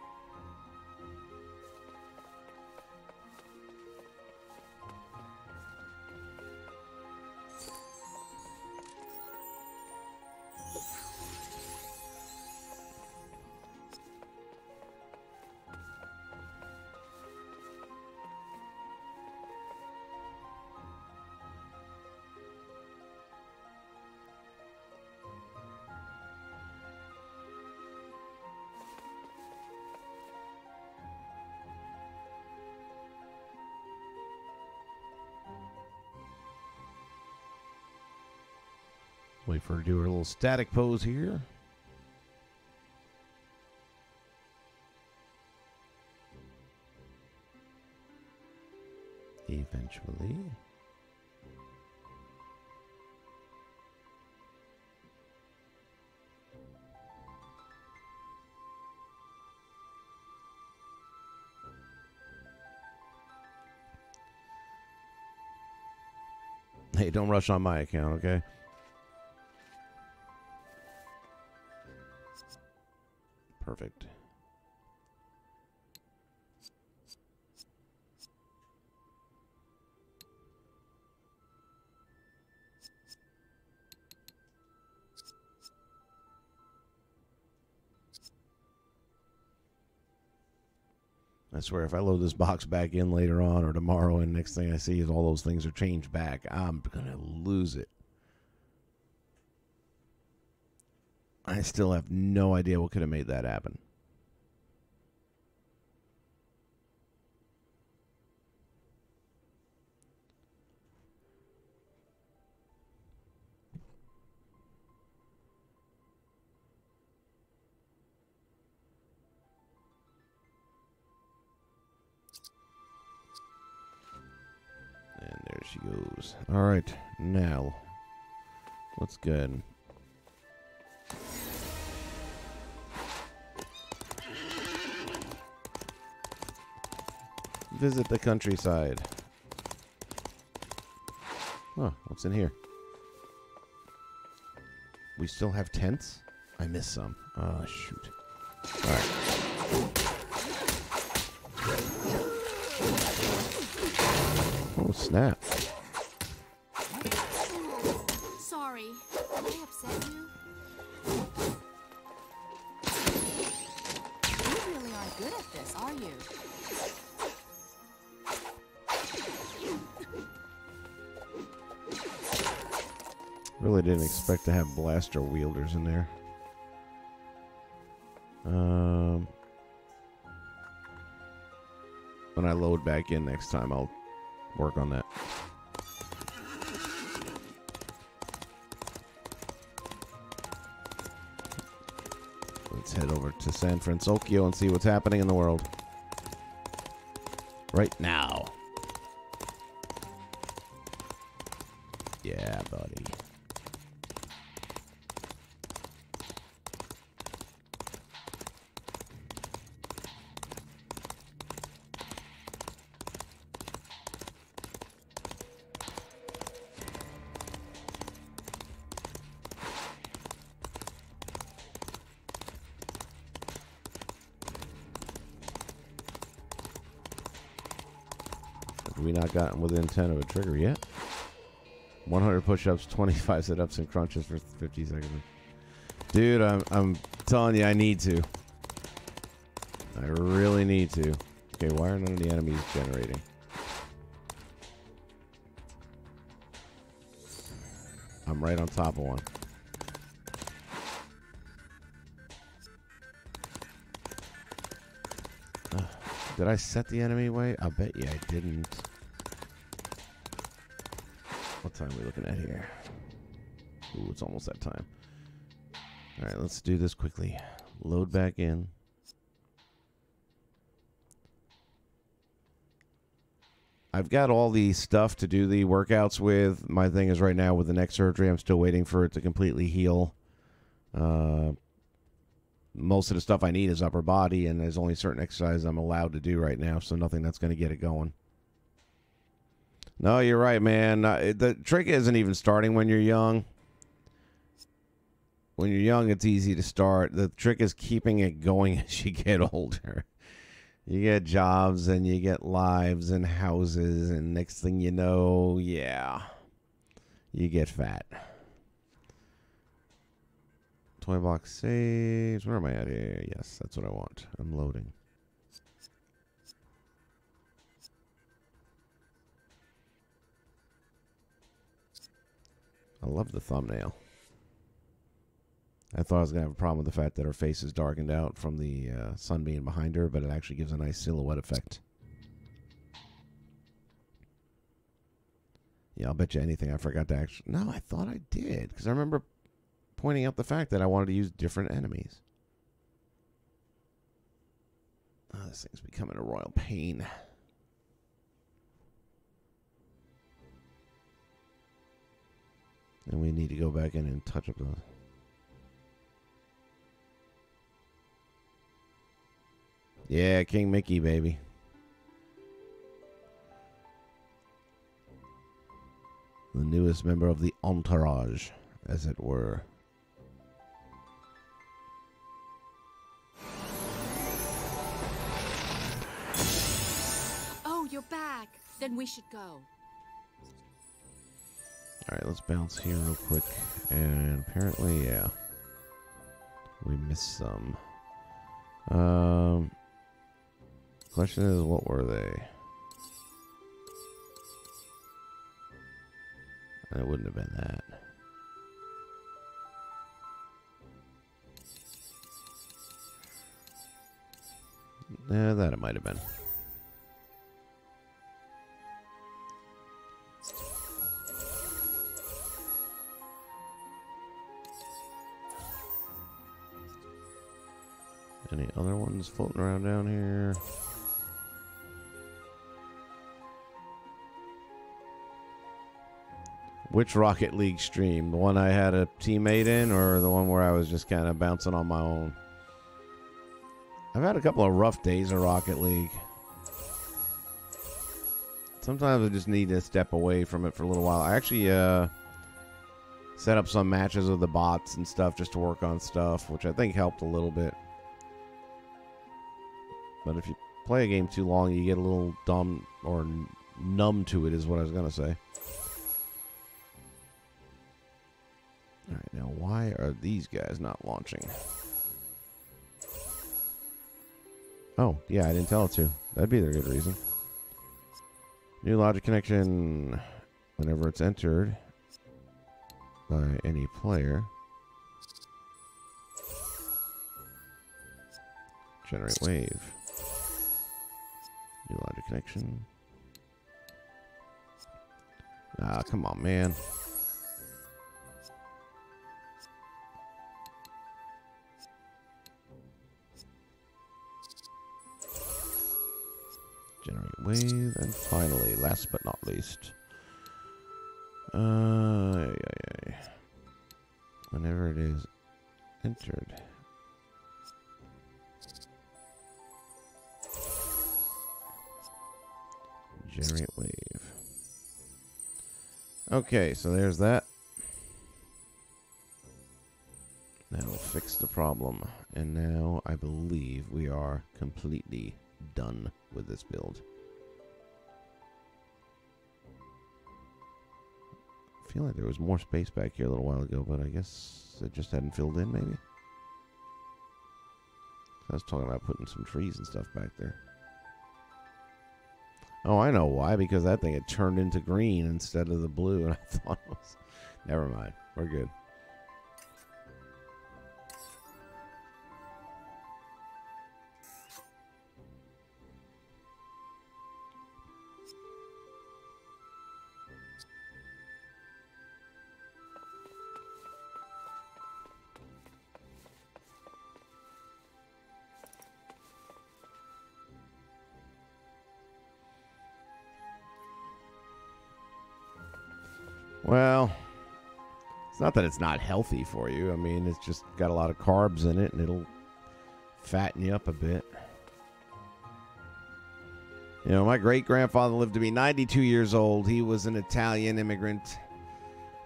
Wait for her to do her little static pose here. Eventually. Hey, don't rush on my account, okay? Perfect. I swear, if I load this box back in later on or tomorrow and next thing I see is all those things are changed back, I'm going to lose it. I still have no idea what could have made that happen. And there she goes. All right, now let's go ahead. Visit the countryside. Oh, what's in here? We still have tents? I missed some. Oh, shoot. Alright. Oh, snap. Sorry. Did I upset you? You really aren't good at this, are you? Really didn't expect to have blaster wielders in there. When I load back in next time, I'll work on that. Let's head over to San Fransokyo and see what's happening in the world. Right now. Yeah, buddy. we not gotten within 10 of a trigger yet? 100 push-ups, 25 sit-ups, and crunches for 50 seconds. Dude, I'm telling you, I need to. I really need to. Okay, why are none of the enemies generating? I'm right on top of one. Did I set the enemy way? I bet you I didn't. What time are we looking at here? Ooh, it's almost that time. Alright, let's do this quickly. Load back in. I've got all the stuff to do the workouts with. My thing is right now with the neck surgery, I'm still waiting for it to completely heal. Most of the stuff I need is upper body, and there's only certain exercises I'm allowed to do right now, so nothing that's going to get it going. No, you're right, man. The trick isn't even starting when you're young. When you're young, it's easy to start. The trick is keeping it going as you get older. You get jobs, and you get lives and houses, and next thing you know, yeah, you get fat. 20 box saves. Where am I at here? Yes, that's what I want. I'm loading. I love the thumbnail. I thought I was going to have a problem with the fact that her face is darkened out from the sun being behind her, but it actually gives a nice silhouette effect. Yeah, I'll bet you anything I forgot to actually... No, I thought I did, because I remember pointing out the fact that I wanted to use different enemies. Oh, this thing's becoming a royal pain. And we need to go back in and touch up the... Yeah, King Mickey, baby. The newest member of the entourage, as it were. Oh, you're back. Then we should go. Alright, let's bounce here real quick. And apparently, yeah. We missed some. Question is, what were they? It wouldn't have been that. Yeah, that it might have been. Any other ones floating around down here? Which Rocket League stream? The one I had a teammate in, or the one where I was just kind of bouncing on my own? I've had a couple of rough days of Rocket League. Sometimes I just need to step away from it for a little while. I actually set up some matches with the bots and stuff just to work on stuff, which I think helped a little bit. But if you play a game too long, you get a little dumb or numb to it, is what I was going to say. Alright, now why are these guys not launching? Oh, yeah, I didn't tell it to. That'd be the good reason. New logic connection. Whenever it's entered by any player. Generate wave. New logic connection. Ah, come on, man. Generate wave, and finally, last but not least, whenever it is entered, generate wave. Okay, so there's that. That'll fix the problem, and now I believe we are completely done with this build. feel like there was more space back here a little while ago, but I guess it just hadn't filled in, maybe? I was talking about putting some trees and stuff back there. Oh, I know why. Because that thing had turned into green instead of the blue, and I thought it was... Never mind. We're good. Well, it's not that it's not healthy for you. I mean, it's just got a lot of carbs in it, and it'll fatten you up a bit. You know, my great-grandfather lived to be 92 years old. He was an Italian immigrant,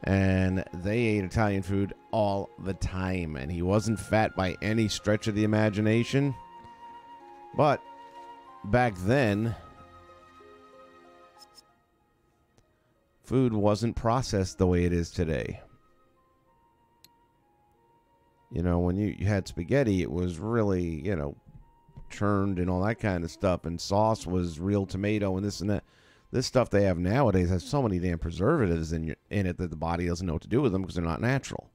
and they ate Italian food all the time, and he wasn't fat by any stretch of the imagination. But back then, food wasn't processed the way it is today. You know, when you had spaghetti, it was really, you know, churned and all that kind of stuff, and sauce was real tomato and this and that. This stuff they have nowadays has so many damn preservatives in it that the body doesn't know what to do with them because they're not natural.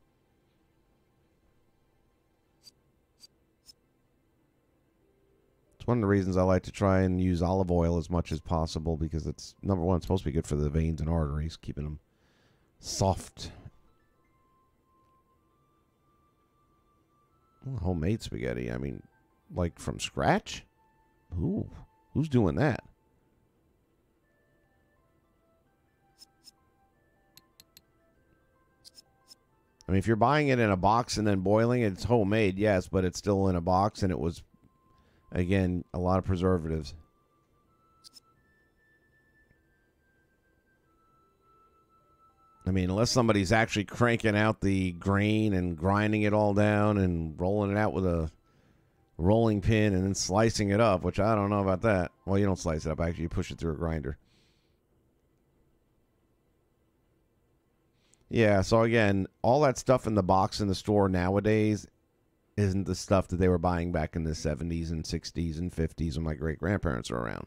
It's one of the reasons I like to try and use olive oil as much as possible, because it's, number one, it's supposed to be good for the veins and arteries, keeping them soft. Well, homemade spaghetti, I mean, like from scratch? Ooh, who's doing that? I mean, if you're buying it in a box and then boiling it, it's homemade, yes, but it's still in a box, and it was, again, a lot of preservatives. I mean, unless somebody's actually cranking out the grain and grinding it all down and rolling it out with a rolling pin and then slicing it up, which I don't know about that. Well, you don't slice it up. Actually, you push it through a grinder. Yeah, so again, all that stuff in the box in the store nowadays isn't the stuff that they were buying back in the 70s and 60s and 50s when my great-grandparents were around.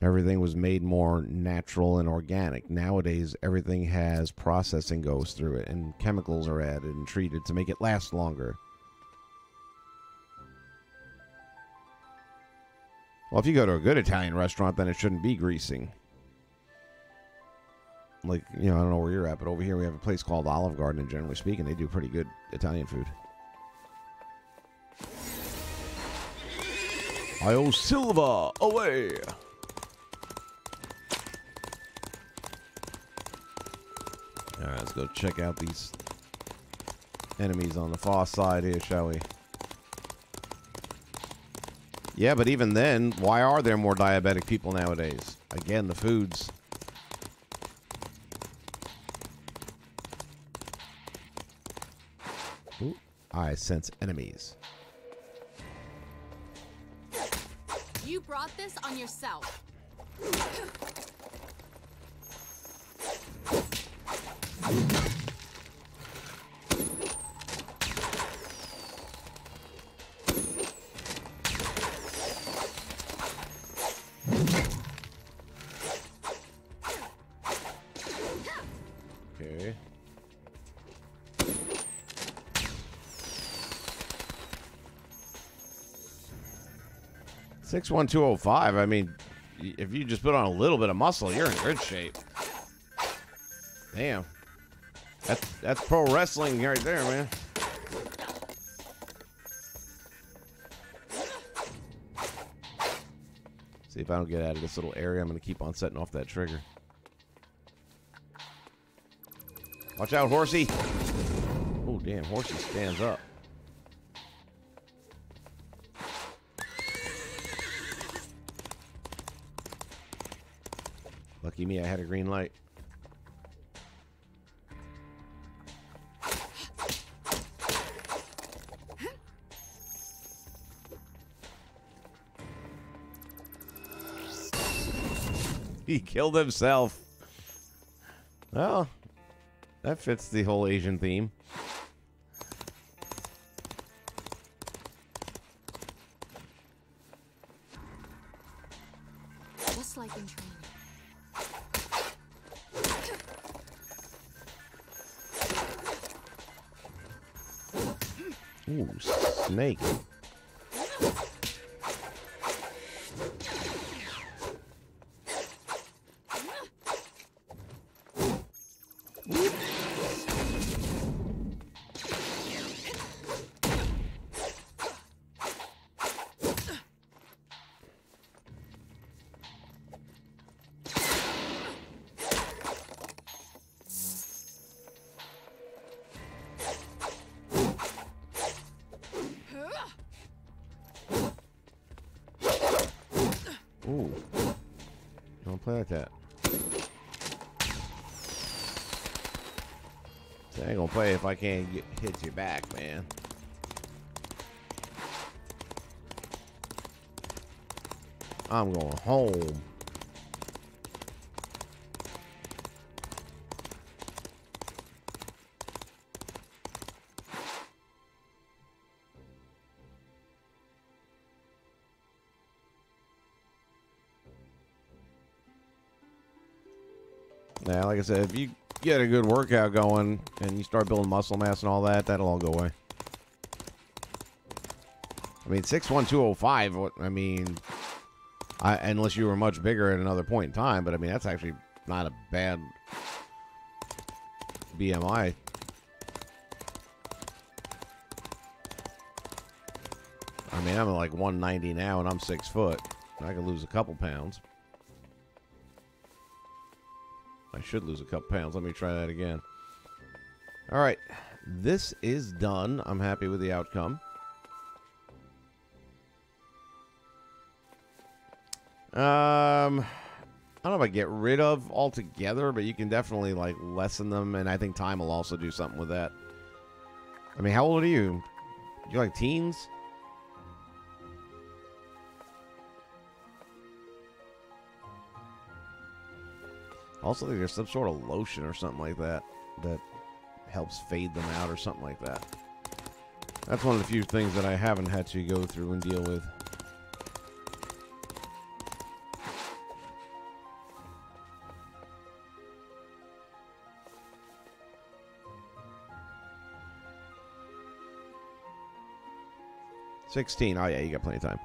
Everything was made more natural and organic. Nowadays, everything has processing goes through it, and chemicals are added and treated to make it last longer. Well, if you go to a good Italian restaurant, then it shouldn't be greasing. Like, you know, I don't know where you're at, but over here we have a place called Olive Garden, and generally speaking, they do pretty good Italian food. Io Silva, away! Alright, let's go check out these enemies on the far side here, shall we? Yeah, but even then, why are there more diabetic people nowadays? Again, the foods. Ooh, I sense enemies. You brought this on yourself. Okay. $61205. I mean, if you just put on a little bit of muscle, you're in good shape. Damn. That's pro wrestling right there, man. See if I don't get out of this little area. I'm going to keep on setting off that trigger. Watch out, horsey. Oh, damn. Horsey stands up. Lucky me, I had a green light. He killed himself. Well, that fits the whole Asian theme. Just like in training. Ooh, snake. Ooh. Don't play like that. I ain't gonna play if I can't hit you back, man. I'm going home. Yeah, like I said, if you get a good workout going and you start building muscle mass and all that, that'll all go away. I mean, 6'1", 205, I mean, unless you were much bigger at another point in time, but I mean, that's actually not a bad BMI. I mean, I'm at like 190 now and I'm 6 foot. I could lose a couple pounds. I should lose a couple pounds. Let me try that again. All right. This is done. I'm happy with the outcome. I don't know if I get rid of altogether, but you can definitely like lessen them, and I think time will also do something with that. I mean, how old are you? You like teens? Also, think there's some sort of lotion or something like that that helps fade them out or something like that. That's one of the few things that I haven't had to go through and deal with. $16. Oh, yeah, you got plenty of time.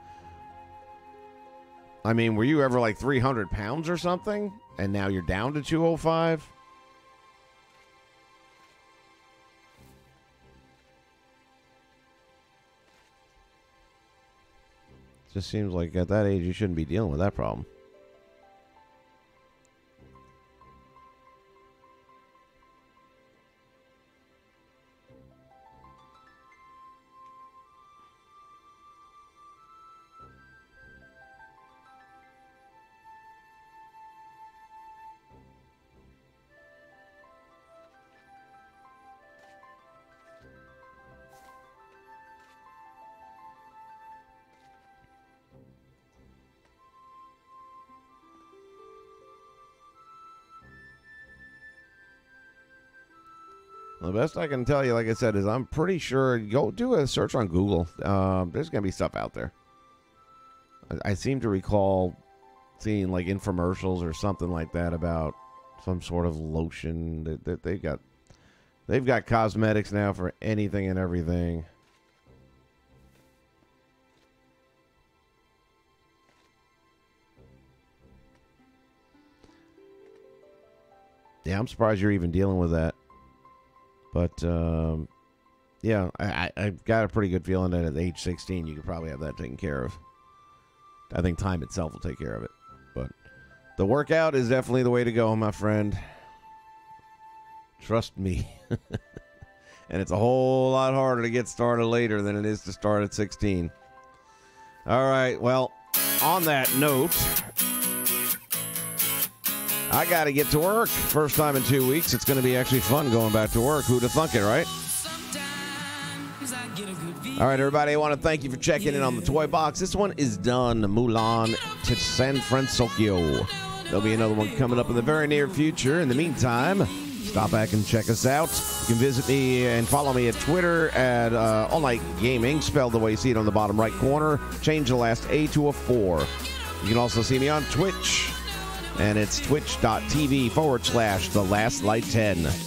I mean, were you ever like 300 pounds or something? And now you're down to 205? Just seems like at that age you shouldn't be dealing with that problem. The best I can tell you, like I said, is I'm pretty sure, go do a search on Google. There's going to be stuff out there. I seem to recall seeing like infomercials or something like that about some sort of lotion. They've got cosmetics now for anything and everything. Yeah, I'm surprised you're even dealing with that. But, yeah, I've got a pretty good feeling that at age 16, you could probably have that taken care of. I think time itself will take care of it. But the workout is definitely the way to go, my friend. Trust me. And it's a whole lot harder to get started later than it is to start at 16. All right, well, on that note, I got to get to work. First time in 2 weeks. It's going to be actually fun going back to work. Who'd have thunk it, right? All right, everybody. I want to thank you for checking in on the Toy Box. This one is done. Mulan to Fransokyo. There'll be another one coming up in the very near future. In the meantime, stop back and check us out. You can visit me and follow me at Twitter at All Night Gaming, spelled the way you see it on the bottom right corner. Change the last A to a 4. You can also see me on Twitch, and it's twitch.tv/TheLastLight10.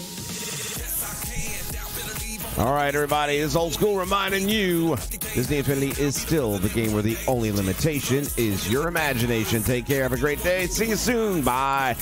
All right, everybody, this is Old School reminding you Disney Infinity is still the game where the only limitation is your imagination. Take care. Have a great day. See you soon. Bye.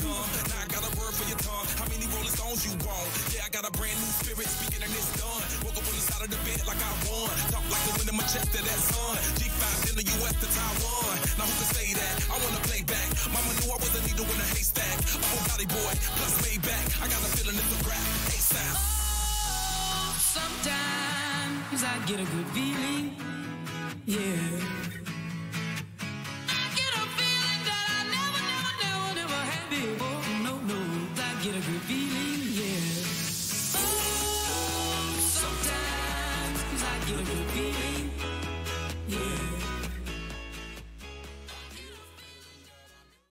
Sometimes I get a good feeling, yeah. I get a feeling that I never had before. No, I get a good feeling, yeah. Oh, sometimes I get a good feeling.